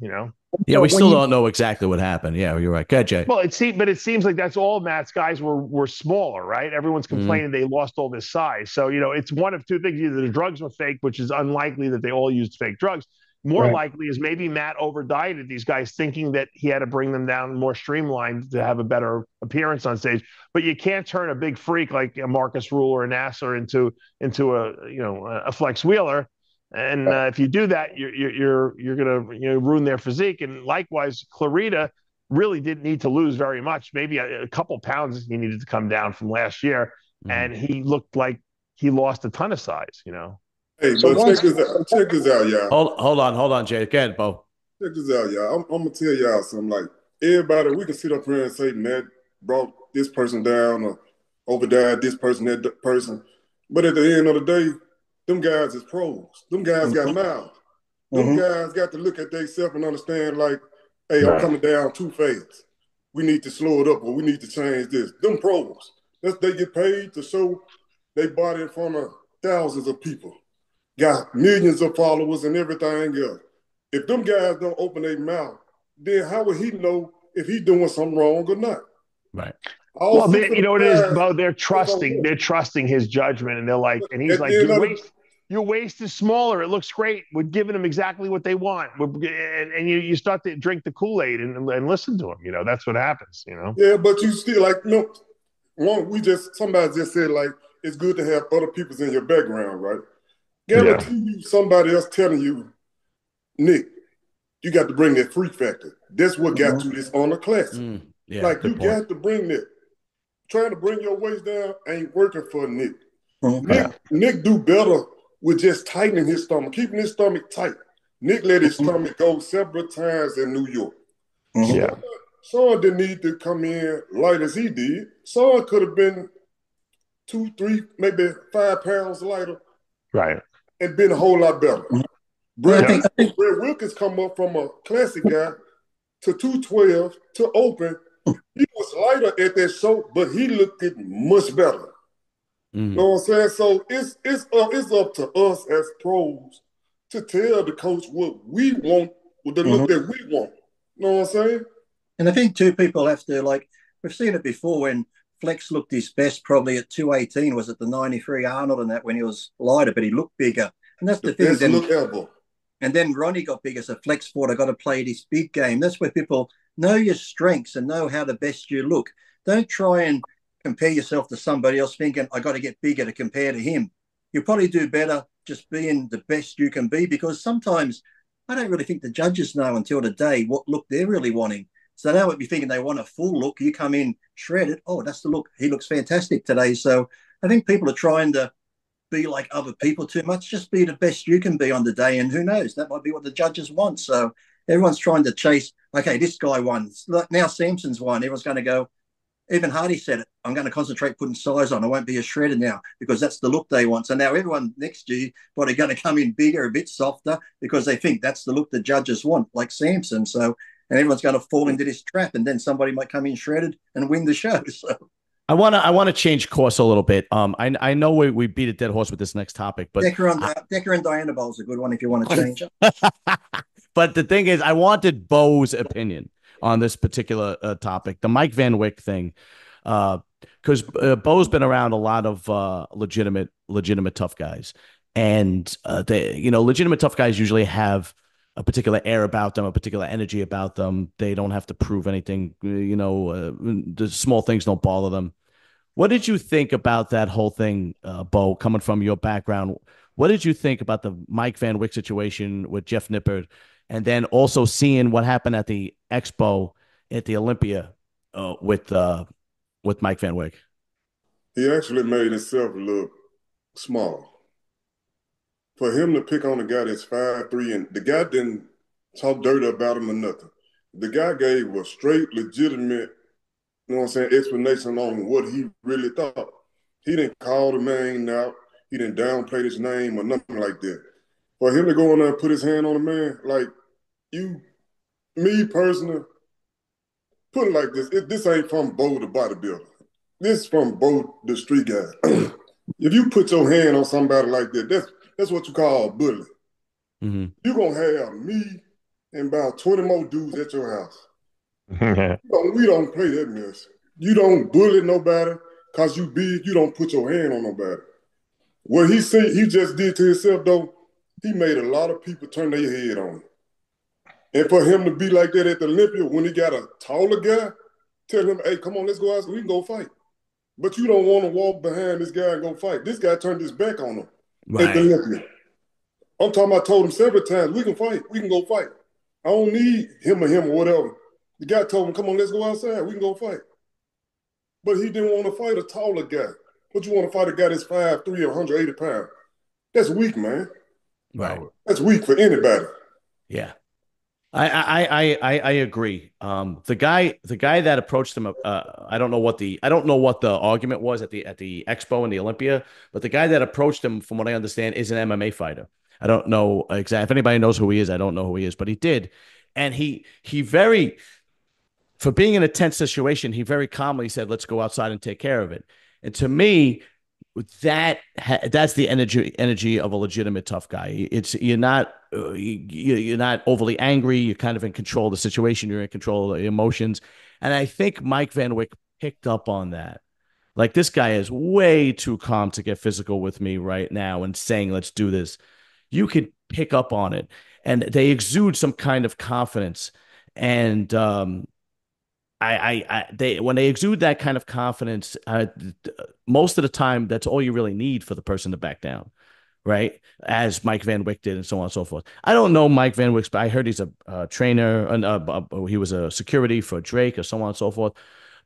Yeah, we still don't know exactly what happened. Yeah, you're right. Go ahead, Jay. Well, it seems like that's all Matt's guys were smaller, right? Everyone's complaining they lost all this size. So, it's one of two things. Either the drugs were fake, which is unlikely that they all used fake drugs. More likely is maybe Matt over dieted these guys thinking that he had to bring them down more streamlined to have a better appearance on stage. But you can't turn a big freak like a Marcus Rule or a Nasser into a Flex Wheeler. And if you do that, you're going to ruin their physique. And likewise, Clarita really didn't need to lose very much. Maybe a couple pounds he needed to come down from last year, and he looked like he lost a ton of size. Hey, but check this out, y'all. Hold on, Jay. Go ahead, Bo. Check this out, y'all. I'm gonna tell y'all something. Like everybody, we can sit up here and say Matt brought this person down or overdied this person, that person. But at the end of the day, them guys is pros. Them guys got mouths. Them guys got to look at themselves and understand, like, hey, I'm coming down too fast. We need to slow it up or we need to change this. Them pros. They get paid to show their body in front of thousands of people. Got millions of followers and everything else. If them guys don't open their mouth, then how would he know if he's doing something wrong or not? Right. Well, you know what it is, Bo? They're trusting his judgment, and they're like, and he's like, your waist is smaller. It looks great. We're giving them exactly what they want. And you start to drink the Kool-Aid and listen to them. That's what happens. Yeah, but you still somebody just said like it's good to have other people's in your background, right? Guarantee you somebody else telling you, Nick, you got to bring that freak factor. That's what got you this honor classic. You got to bring that. Trying to bring your waist down ain't working for Nick. Nick do better with just tightening his stomach, keeping his stomach tight. Nick let his stomach go several times in New York. Sean didn't need to come in light as he did. Sean could have been 2, 3, maybe 5 pounds lighter. Right. And been a whole lot better. Brett Wilkins come up from a classic guy to 212 to open. He was lighter at that show, but he looked it much better. You know what I'm saying? So it's up to us as pros to tell the coach what we want, with the look that we want. You know what I'm saying? And I think two people have to, like, we've seen it before when Flex looked his best probably at 218, was it the 93 Arnold and that when he was lighter, but he looked bigger. And that's the thing. Then, look ever. And then Ronnie got bigger, so Flex thought I got to play this big game. That's where people know your strengths and know how the best you look. Don't try and compare yourself to somebody else thinking, I got to get bigger to compare to him. You'll probably do better just being the best you can be, because sometimes I don't really think the judges know until the day what look they're really wanting. So they might be thinking they want a full look. You come in shredded. Oh, that's the look. He looks fantastic today. So I think people are trying to be like other people too much. Just be the best you can be on the day. And who knows? That might be what the judges want. So everyone's trying to chase, okay, this guy won. Now Samson's won. Everyone's going to go. Even Hardy said it. I'm going to concentrate putting size on. I won't be as shredded now because that's the look they want. So now everyone next to you probably going to come in bigger, a bit softer because they think that's the look the judges want, like Samson. So, and everyone's going to fall into this trap, and then somebody might come in shredded and win the show. So I want to change course a little bit. I know we beat a dead horse with this next topic, but Decker and Diana Bowl is a good one if you want to change it. but the thing is, I wanted Bo's opinion on this particular topic, the Mike Van Wyck thing, because Bo's been around a lot of legitimate tough guys, and legitimate tough guys usually have a particular air about them, a particular energy about them. They don't have to prove anything. The small things don't bother them. What did you think about that whole thing, Bo, coming from your background? What did you think about the Mike Van Wyck situation with Jeff Nippard, and then also seeing what happened at the Expo at the Olympia with Mike Van Wyck? He actually made himself look small. For him to pick on a guy that's 5'3", and the guy didn't talk dirty about him or nothing. The guy gave a straight, legitimate, explanation on what he really thought. He didn't call the man out. He didn't downplay his name or nothing like that. For him to go in there and put his hand on a man, like me personally, put it like this. This ain't from Bo the bodybuilder. This is from Bo the street guy. If you put your hand on somebody like that, that's what you call a bully. Mm-hmm. You're going to have me and about 20 more dudes at your house. We don't play that mess. You don't bully nobody because you big. You don't put your hand on nobody. What he just did to himself, though, he made a lot of people turn their head on him. And for him to be like that at the Olympia, when he got a taller guy, tell him, hey, come on, let's go out so we can go fight. But you don't want to walk behind this guy and go fight. This guy turned his back on him at the Olympia. I'm talking about, I told him several times, we can fight. We can go fight. I don't need him or whatever. The guy told him, come on, let's go outside. We can go fight. But he didn't want to fight a taller guy. But you want to fight a guy that's 5'3", 180 pounds. That's weak, man. Right. That's weak for anybody. Yeah. I agree. The guy that approached him, I don't know what the argument was at the Expo and the Olympia, but the guy that approached him, from what I understand, is an MMA fighter. I don't know exactly. If anybody knows who he is, I don't know who he is, but he did, and he for being in a tense situation, he very calmly said, "Let's go outside and take care of it." And to me, that's the energy of a legitimate tough guy. You're not overly angry. You're kind of in control of the situation. You're in control of the emotions. And I think Mike Van Wyck picked up on that. Like, this guy is way too calm to get physical with me right now and saying, let's do this. You could pick up on it. And they exude some kind of confidence. And when they exude that kind of confidence, most of the time, that's all you really need for the person to back down, right? As Mike Van Wyck did, and so on and so forth. I don't know Mike Van Wyck, but I heard he's a trainer, and he was a security for Drake, or so on and so forth.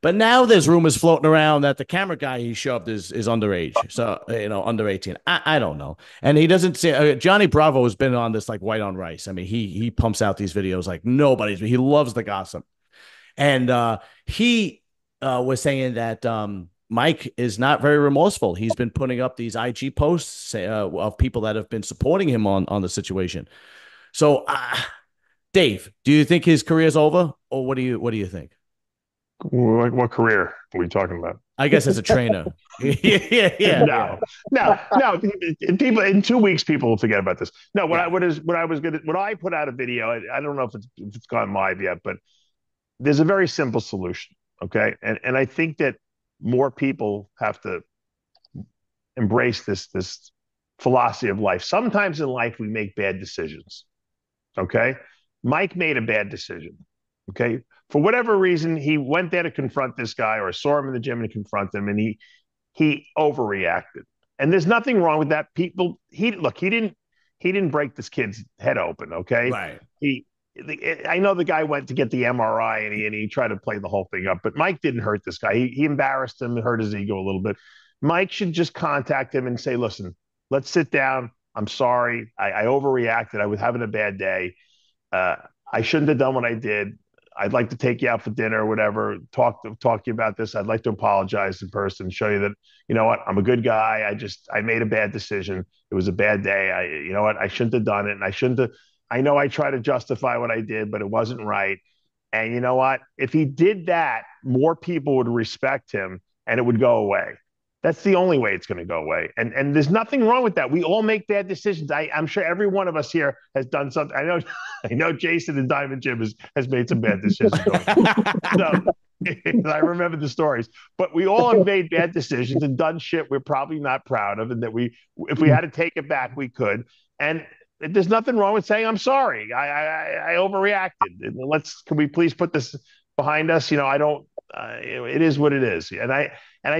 But now there's rumors floating around that the camera guy he shoved is underage, so under 18. I don't know, and he doesn't say. Johnny Bravo has been on this like white on rice. I mean, he pumps out these videos like nobody's. He loves the gossip. And he was saying that Mike is not very remorseful. He's been putting up these IG posts of people that have been supporting him on the situation. So, Dave, do you think his career is over, or what do you think? What career are we talking about? I guess as a trainer. Yeah. No. People in 2 weeks, people will forget about this. No, when I put out a video, I don't know if it's gone live yet, but there's a very simple solution, okay? And I think that more people have to embrace this philosophy of life. Sometimes in life, we make bad decisions, okay? Mike made a bad decision, okay? For whatever reason, he went there to confront this guy, or saw him in the gym and confront him, and he overreacted. And there's nothing wrong with that. He didn't break this kid's head open, okay? Right. I know the guy went to get the MRI and he tried to play the whole thing up, but Mike didn't hurt this guy. He embarrassed him and hurt his ego a little bit. Mike should just contact him and say, listen, let's sit down. I'm sorry. I overreacted. I was having a bad day. I shouldn't have done what I did. I'd like to take you out for dinner or whatever, talk to you about this. I'd like to apologize in person, show you that, you know what, I'm a good guy. I made a bad decision. It was a bad day. You know what, I shouldn't have done it. And I know I try to justify what I did, but it wasn't right. And you know what, if he did that, more people would respect him and it would go away. That's the only way it's going to go away. And there's nothing wrong with that. We all make bad decisions. I'm sure every one of us here has done something. I know Jason and Diamond Jim has made some bad decisions. So I remember the stories, but we all have made bad decisions and done shit we're probably not proud of, and that if we had to take it back, we could. And there's nothing wrong with saying I'm sorry. I overreacted. Can we please put this behind us? I don't. It is what it is, and I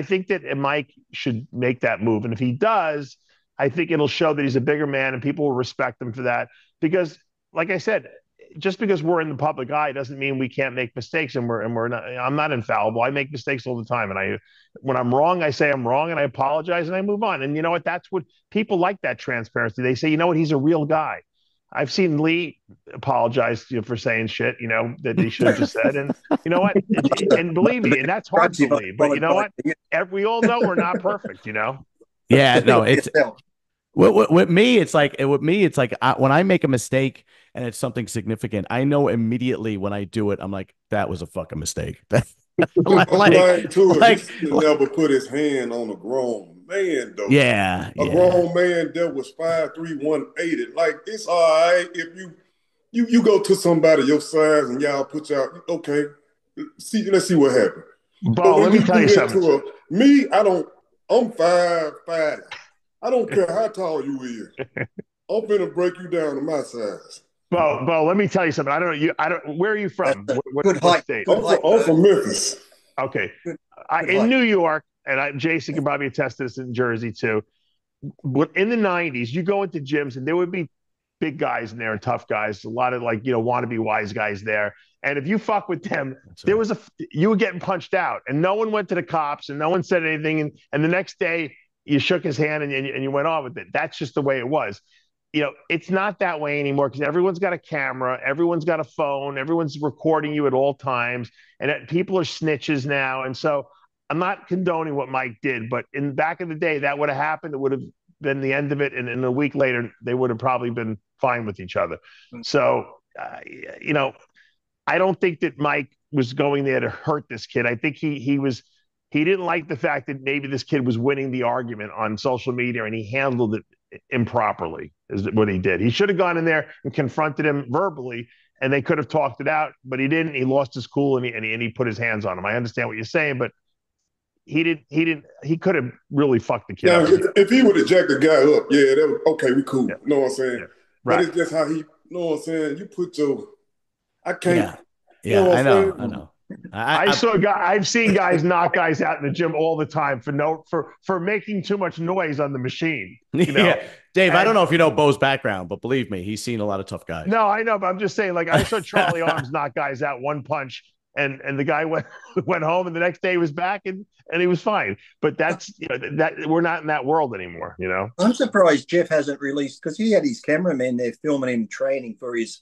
think that Mike should make that move. And if he does, I think it'll show that he's a bigger man, and people will respect him for that. Because, like I said, just because we're in the public eye doesn't mean we can't make mistakes. And we're not. I'm not infallible. I make mistakes all the time, and when I'm wrong, I say I'm wrong, and I apologize, and I move on. And you know what? That's what people like, that transparency. They say, you know what? He's a real guy. I've seen Lee apologize for saying shit, that he should have just said. And you know what? And believe me, and that's hard to believe. But you know what? We all know we're not perfect, Yeah, no, it's with me. It's like when I make a mistake and it's something significant, I know immediately when I do it. I'm like, that was a fucking mistake. Never put his hand on a grown man, though. Yeah, a grown man that was 5'3", 180. Like, it's all right if you go to somebody your size and y'all put y'all, okay, let's see what happens. Bro, let me tell you something. I'm 5'5". I don't care how tall you is. I'm finna break you down to my size. Bo, let me tell you something. Where are you from? Good height. State? I'm from Memphis. Okay. In New York, and Jason can probably attest to this in Jersey too. But in the 90s, you go into gyms and there would be big guys in there and tough guys, a lot of wannabe wise guys there. And if you fuck with them, you were getting punched out, and no one went to the cops and no one said anything. And the next day you shook his hand and you went on with it. That's just the way it was. It's not that way anymore, because everyone's got a camera, everyone's got a phone, everyone's recording you at all times, and people are snitches now. And so I'm not condoning what Mike did, but in back in the day, that would have happened. It would have been the end of it. And a week later, they would have probably been fine with each other. So, I don't think that Mike was going there to hurt this kid. I think he didn't like the fact that maybe this kid was winning the argument on social media, and he handled it improperly, is what he did. He should have gone in there and confronted him verbally, and they could have talked it out, but he didn't. He lost his cool, and he put his hands on him. I understand what you're saying, but he didn't. He could have really fucked the kid up. If he would have jacked the guy up, that was okay. We cool. Yeah. You know what I'm saying? Yeah. Right. But it's just how he. You know what I'm saying? You put your. I can't. Yeah. I know. I've seen guys knock guys out in the gym all the time for making too much noise on the machine. Yeah, Dave. I don't know if you know Bo's background, but believe me, he's seen a lot of tough guys. No, I know, but I'm just saying. Like, I saw Charlie Arms knock guys out one punch, and the guy went home, and the next day he was back and he was fine. But that's that we're not in that world anymore. I'm surprised Jeff hasn't released, because he had his cameraman there filming him training for his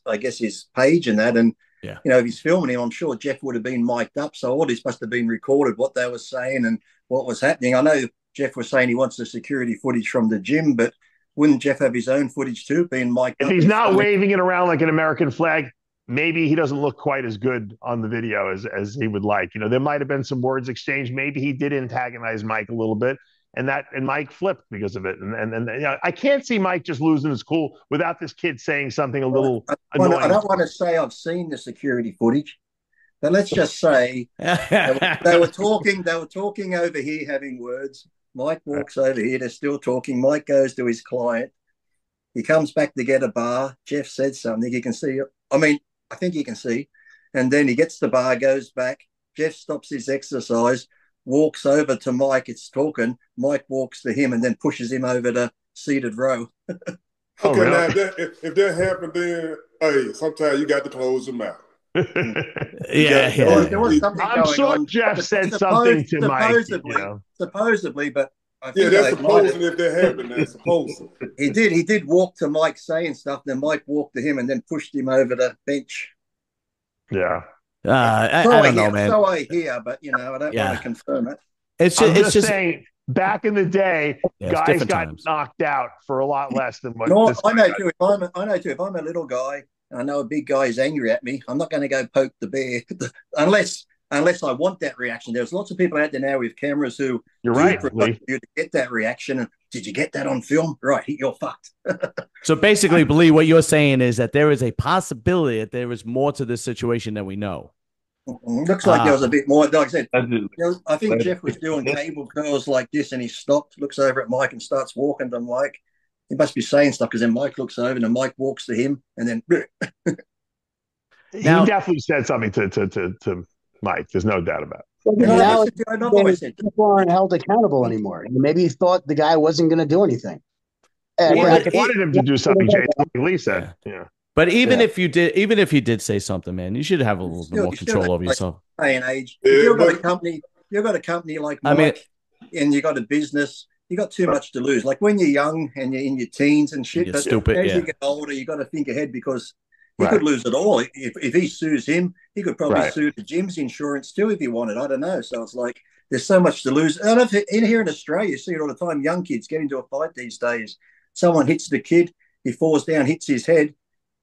page and that. And yeah, if he's filming him, I'm sure Jeff would have been mic'd up. So all this must have been recorded, what they were saying and what was happening. I know Jeff was saying he wants the security footage from the gym, but wouldn't Jeff have his own footage too, being mic'd up? If he's not waving it around like an American flag, maybe he doesn't look quite as good on the video as he would like. There might have been some words exchanged. Maybe he did antagonize Mike a little bit, and Mike flipped because of it. And I can't see Mike just losing his cool without this kid saying something a little annoying. I don't want to say I've seen the security footage, but let's just say they were talking over here, having words. Mike walks over here, they're still talking. Mike goes to his client. He comes back to get a bar. Jeff said something. You can see. I think you can see. And then he gets the bar, goes back. Jeff stops his exercise, walks over to Mike. It's talking. Mike walks to him and then pushes him over to seated row. Okay, really? Now if that happened, then hey, sometimes you got to close your mouth. Yeah. There was something I'm sure on. Jeff said something to Mike. Supposedly, but I think that's supposing if that happened. That's supposing. He did walk to Mike saying stuff. Then Mike walked to him and then pushed him over the bench. Yeah. I don't know, man. So I hear, but I don't want to confirm it. It's just saying. Back in the day, guys got times. Knocked out for a lot less than what. No, I know too. If I'm a little guy and I know a big guy is angry at me, I'm not going to go poke the bear unless unless I want that reaction. There's lots of people out there now with cameras who You're right, provoke you to get that reaction. And did you get that on film? Right, you're fucked. So basically, Lee, what you're saying is that there is a possibility that there is more to this situation than we know. Looks like there was a bit more. Like I said, I think Jeff was doing cable curls like this, and he stopped, looks over at Mike, and starts walking to Mike. He must be saying stuff, because then Mike looks over, and then Mike walks to him, and then. Now, he definitely said something to Mike. There's no doubt about it. Now people aren't held accountable anymore. Maybe he thought the guy wasn't going to do anything. Wanted him to do something, Jay, like Lee said. Yeah. But even if you did, even if he did say something, man, you should have a little bit more control over yourself. Day and age, you've got a company like Mike, and you got a business. You got too much to lose. Like when you're young and you're in your teens and shit, but stupid, as you get older, you got to think ahead, because he could lose it all. If he sues him, he could probably sue the gym's insurance too if he wanted. I don't know. So it's like there's so much to lose. And here in Australia, you see it all the time. Young kids get into a fight these days. Someone hits the kid, he falls down, hits his head,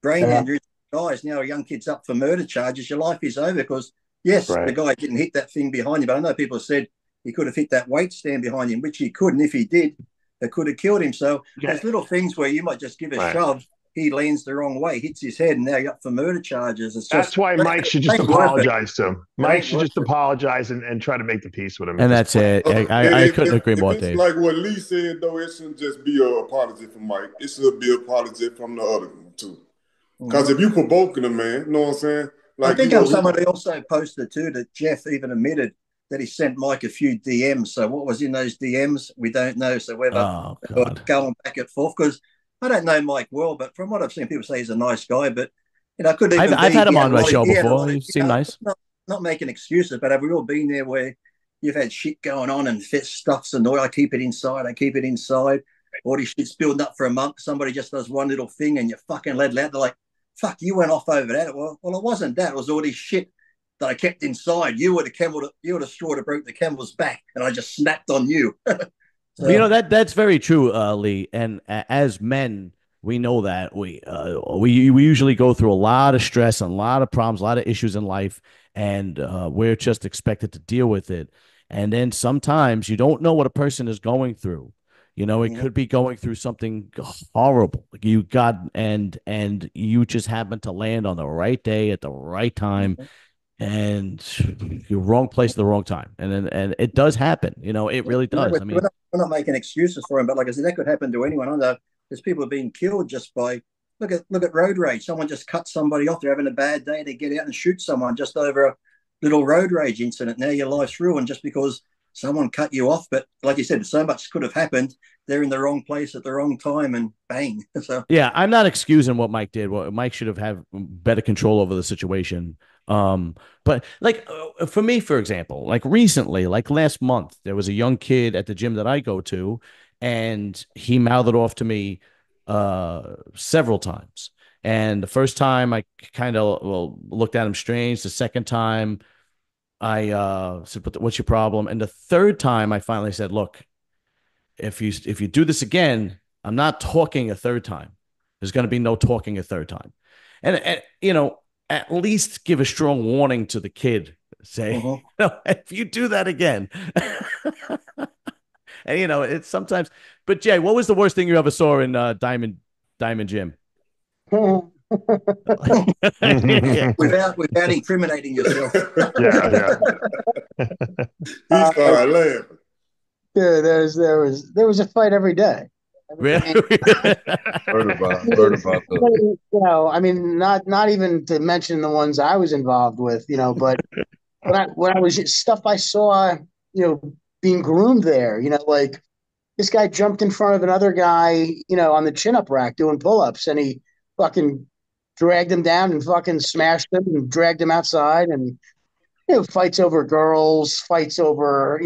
brain injury, dies. Now a young kid's up for murder charges. Your life is over because, yes, the guy didn't hit that thing behind you. But I know people have said he could have hit that weight stand behind him, which he couldn't. If he did, it could have killed him. So there's little things where you might just give a shove. He lands the wrong way, hits his head, and now you're up for murder charges. That's why Mike should just apologize to him. Mike should just apologize and try to make the peace with him. And that's it. I couldn't agree more, Dave. Like what Lee said, though, it shouldn't just be an apology from Mike. It should be an apology from the other one, too. Because if you provoking a man, you know what I'm saying? Like, I think somebody also posted, too, that Jeff even admitted that he sent Mike a few DMs. So what was in those DMs, we don't know. So whether going back and forth, because I don't know Mike well, but from what I've seen, people say he's a nice guy. But could even I've had him on my show before. He seemed nice. Not making excuses, but have we all been there where you've had shit going on and stuff's annoying? I keep it inside. All this shit's building up for a month. Somebody just does one little thing and you're fucking let out. They're like, "Fuck, you went off over that." Well, it wasn't that. It was all this shit that I kept inside. You were the straw that broke the camel's back, and I just snapped on you. So, that's very true, Lee. And as men, we know that we usually go through a lot of stress and a lot of problems, a lot of issues in life, and we're just expected to deal with it. And then sometimes you don't know what a person is going through. It could be going through something horrible. Like you just happen to land on the right day at the right time. And you're wrong place at the wrong time, and it does happen. It really does. We're not making excuses for him, but like I said, that could happen to anyone. I know there's people being killed just by look at road rage. Someone just cuts somebody off. They're having a bad day. They get out and shoot someone just over a little road rage incident. Now your life's ruined just because someone cut you off. But like you said, so much could have happened. They're in the wrong place at the wrong time, and bang. So yeah, I'm not excusing what Mike did. Well, Mike should have better control over the situation. But like for me, for example, like recently, like last month, there was a young kid at the gym that I go to, and he mouthed off to me several times. And the first time I kind of looked at him strange. The second time I said, "What's your problem?" And the third time I finally said, "Look, if you do this again, I'm not talking a third time. There's going to be no talking a third time." And at least give a strong warning to the kid. Say, if you do that again. And it's sometimes. But Jay, what was the worst thing you ever saw in Diamond Gym? without incriminating yourself. Yeah. He started laughing. Yeah, there was a fight every day. Really? Heard about that. I mean, not even to mention the ones I was involved with, but when I was stuff I saw, being groomed there, like this guy jumped in front of another guy, on the chin-up rack doing pull-ups, and he fucking dragged him down and fucking smashed him and dragged him outside, and fights over girls, fights over,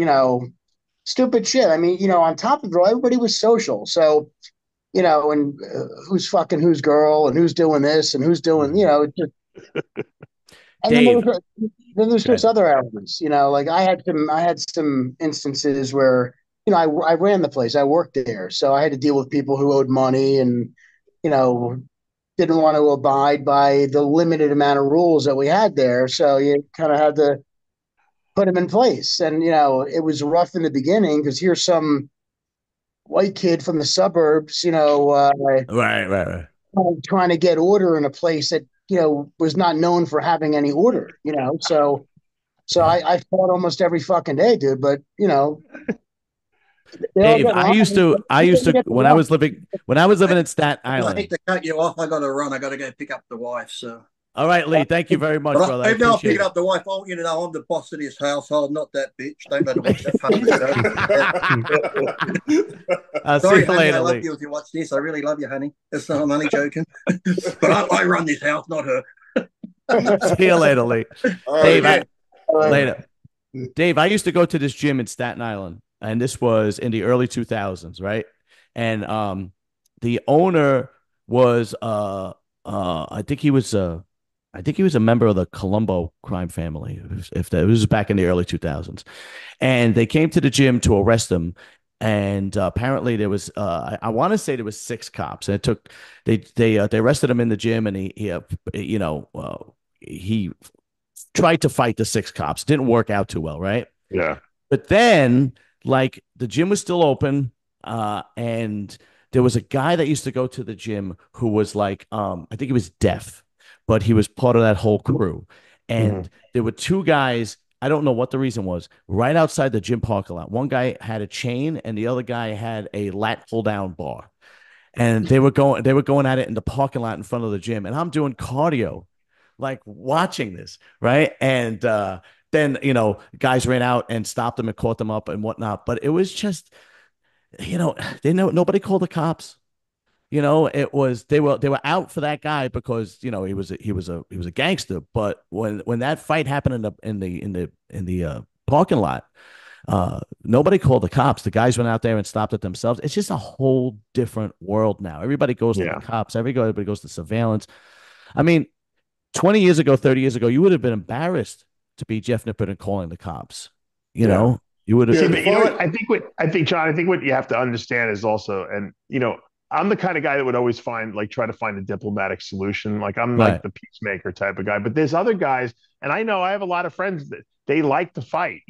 stupid shit. I mean, on top of it all, everybody was social. So, and who's fucking whose girl and who's doing this and who's doing, just. And then there's just other elements, like I had some instances where, I ran the place, I worked there. So I had to deal with people who owed money and, didn't want to abide by the limited amount of rules that we had there. So you kind of had to, put him in place. And, you know, it was rough in the beginning because here's some white kid from the suburbs, you know, Right. trying to get order in a place that, you know, was not known for having any order, you know. So I fought almost every fucking day, dude. But, you know, they all Dave, get I along. used to when I was living in Staten I hate Island. to cut you off. I got to run. I got to go pick up the wife. So. All right, Lee. Thank you very much, brother. I Even though I'm appreciate picking it. up the wife, I want you to know I'm the boss of this household, not that bitch. Don't matter watch that part of the show. I'll Sorry, see you honey, later, I love Lee. you if you watch this. I really love you, honey. I'm only joking. But I run this house, not her. See you later, Lee. All Dave, right. later. Dave, I used to go to this gym in Staten Island, and this was in the early 2000s, right? And the owner was I think he was a member of the Palumbo crime family. If that it was back in the early 2000s, and they came to the gym to arrest him. And apparently there was I want to say there was 6 cops, and it took they arrested him in the gym, and he tried to fight the 6 cops. Didn't work out too well, right? Yeah. But then, like, the gym was still open, and there was a guy that used to go to the gym who was like, I think he was deaf, but he was part of that whole crew. And there were 2 guys. I don't know what the reason was. Right outside the gym parking lot, one guy had a chain, and the other guy had a lat pull down bar. And they were going at it in the parking lot in front of the gym, and I'm doing cardio, like watching this, right? And then guys ran out and stopped them and caught them up and whatnot. But it was just, nobody called the cops. It was they were out for that guy because he was a gangster. But when that fight happened in the parking lot, nobody called the cops. The guys went out there and stopped it themselves. It's just a whole different world now. Everybody goes to the cops. Everybody goes to surveillance. I mean, 20 years ago, 30 years ago, you would have been embarrassed to be Jeff Nippert and calling the cops. You would have. See, but you know what? I think, John, what you have to understand is also, and I'm the kind of guy that would always try to find a diplomatic solution. Like I'm like the peacemaker type of guy. But there's other guys, and I know I have a lot of friends that they like to fight.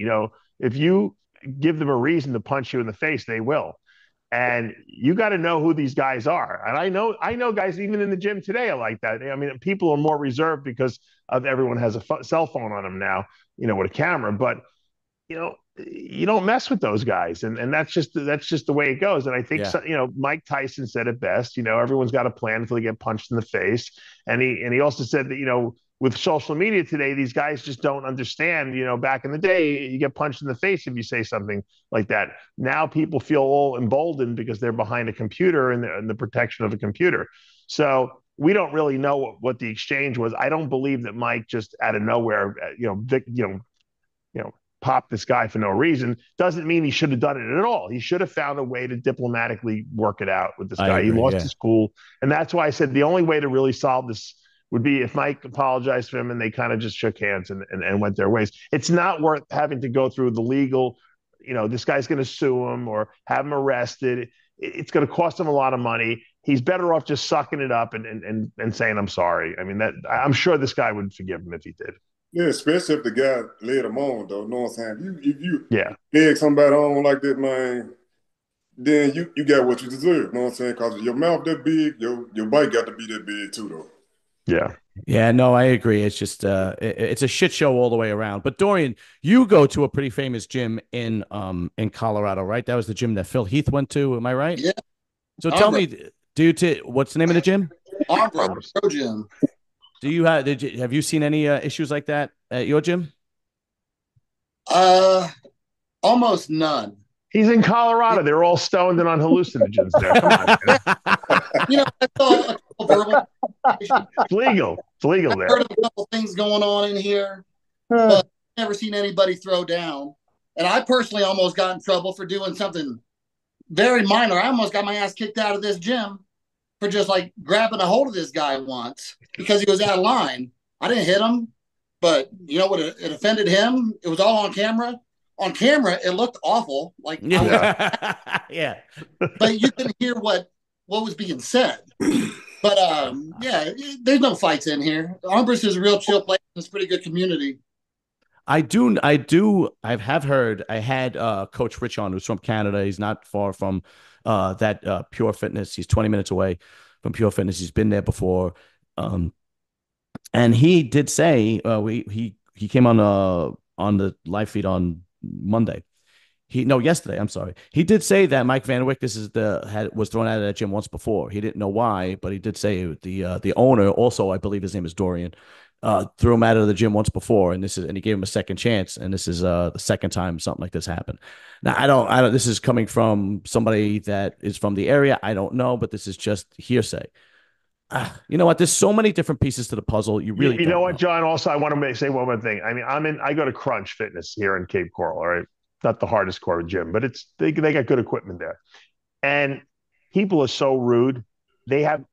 If you give them a reason to punch you in the face, they will. And you got to know who these guys are. And I know guys even in the gym today are like that. I mean, people are more reserved because of everyone has a cell phone on them now, with a camera. But you don't mess with those guys, and that's just the way it goes. And I think Mike Tyson said it best. Everyone's got a plan until they get punched in the face. And he also said that with social media today, these guys just don't understand. Back in the day, you get punched in the face if you say something like that. Now people feel all emboldened because they're behind a computer and the protection of a computer. So we don't really know what the exchange was. I don't believe that Mike just out of nowhere, pop this guy for no reason. Doesn't mean he should have done it at all. He should have found a way to diplomatically work it out with this guy. He lost his cool. And that's why I said the only way to really solve this would be if Mike apologized for him and they kind of just shook hands and went their ways. It's not worth having to go through the legal, this guy's going to sue him or have him arrested. It's going to cost him a lot of money. He's better off just sucking it up and saying, I'm sorry. I mean, I'm sure this guy would forgive him if he did. Yeah, especially if the guy laid him on, though. Know what I'm saying? If you egg somebody on like that, man, then you got what you deserve. Know what I'm saying? Because your mouth that big, your bite got to be that big too, though. Yeah. Yeah, no, I agree. It's just it's a shit show all the way around. But Dorian, you go to a pretty famous gym in Colorado, right? That was the gym that Phil Heath went to. Am I right? Yeah. So tell me, what's the name of the gym? Pro Gym. Do you have you seen any issues like that at your gym? Almost none. He's in Colorado. They're all stoned and on hallucinogens there. Come on. I saw a couple verbal. It's legal. It's legal there. I heard of a couple things going on in here, but never seen anybody throw down. And I personally almost got in trouble for doing something very minor. I almost got my ass kicked out of this gym for just like grabbing a hold of this guy once because he was out of line. I didn't hit him, but you know what? It offended him. It was all on camera. On camera, it looked awful. Like, yeah. But you couldn't hear what was being said. But there's no fights in here. Armbrust is a real chill place. It's a pretty good community. I do. I have heard. I had Coach Rich on, who's from Canada. He's not far from that Pure Fitness. He's 20 minutes away from Pure Fitness. He's been there before, um, and he did say he came on the live feed on Monday. Yesterday. I'm sorry. He did say that Mike Van Wyck, was thrown out of that gym once before. He didn't know why, but he did say the owner also, I believe his name is Dorian, threw him out of the gym once before, and he gave him a second chance, and this is the second time something like this happened. Now I don't. This is coming from somebody that is from the area. I don't know, but this is just hearsay. You know what? There's so many different pieces to the puzzle. You really, you know what, John? Also, I want to say one more thing. I mean, I go to Crunch Fitness here in Cape Coral. All right, not the hardest core gym, but they got good equipment there. And people are so rude. They have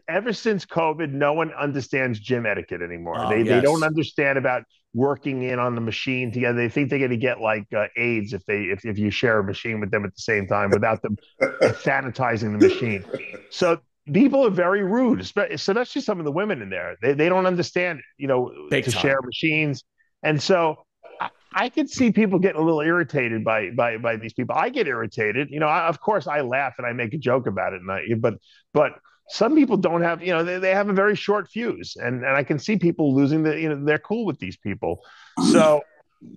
ever since COVID, no one understands gym etiquette anymore. They don't understand about working in on the machine together. They think they're going to get like AIDS if you share a machine with them at the same time without them sanitizing the machine. So people are very rude, especially some of the women in there. They don't understand, share machines, and so I could see people getting a little irritated by these people. I get irritated, of course I laugh and I make a joke about it, but some people don't have, they have a very short fuse, and I can see people losing they're cool with these people. So,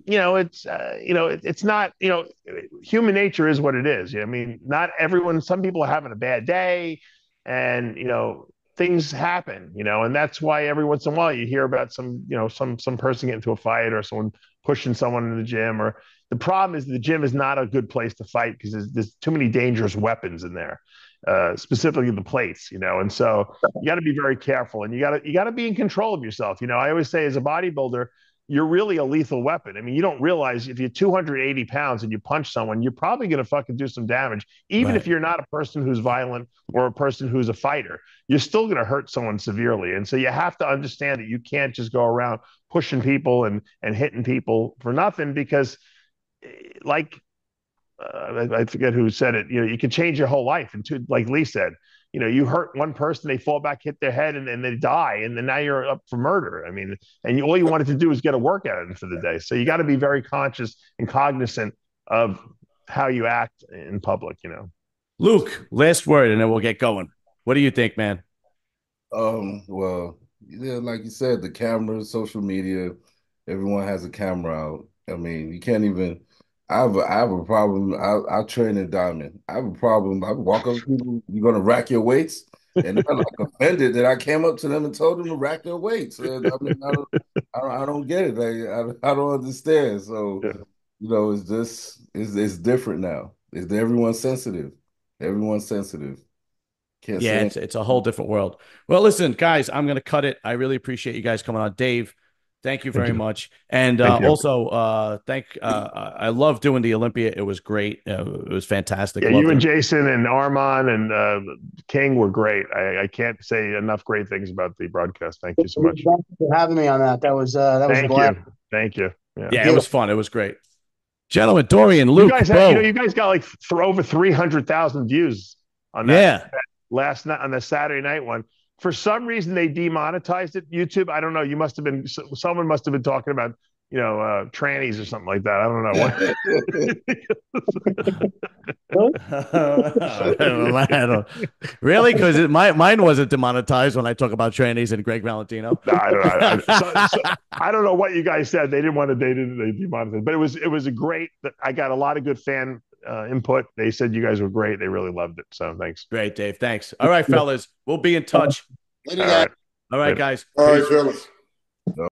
it's not, human nature is what it is. I mean, not everyone, some people are having a bad day, and, things happen, and that's why every once in a while you hear about some person getting into a fight or someone pushing someone in the gym. Or the problem is the gym is not a good place to fight because there's too many dangerous weapons in there, specifically the plates, and so you got to be very careful, and you got to be in control of yourself. I always say, as a bodybuilder, you're really a lethal weapon. I mean, you don't realize if you're 280 pounds and you punch someone, you're probably going to fucking do some damage. Even if you're not a person who's violent or a person who's a fighter, you're still going to hurt someone severely. And so you have to understand that you can't just go around pushing people and hitting people for nothing, because I forget who said it, you can change your whole life. And like Lee said, you hurt one person, they fall back, hit their head, and they die. And then now you're up for murder. I mean, and all you wanted to do is get a workout in for the day. So you got to be very conscious and cognizant of how you act in public, Luke, last word, and then we'll get going. What do you think, man? Well, yeah, like you said, the cameras, social media, everyone has a camera out. I mean, you can't even. I have a problem. I train in Diamond. I have a problem. I walk up to people, you're going to rack your weights? And they're like offended that I came up to them and told them to rack their weights. And I mean, I don't get it. I don't understand. So, it's just, it's different now. Everyone's sensitive. Everyone's sensitive. It's a whole different world. Well, listen, guys, I'm going to cut it. I really appreciate you guys coming on. Dave, thank you very much. And also, I love doing the Olympia. It was great. It was fantastic. Yeah, you and Jason and Armand and King were great. I can't say enough great things about the broadcast. Thank you so much. Thank you for having me on that. That was a blast. Thank you. Yeah, it was fun. It was great. Gentlemen, Dorian, Luke, you guys got like over 300,000 views on that last night, on the Saturday night one. For some reason, they demonetized it. YouTube, I don't know. Someone must have been talking about, trannies or something like that. I don't know. Really? Because mine wasn't demonetized when I talk about trannies and Greg Valentino. No, I don't know what you guys said. They demonetized, but it was a great. I got a lot of good fan input. They said you guys were great. They really loved it. So thanks. Great, Dave. Thanks. All right, fellas. We'll be in touch. All right, guys. All right, fellas.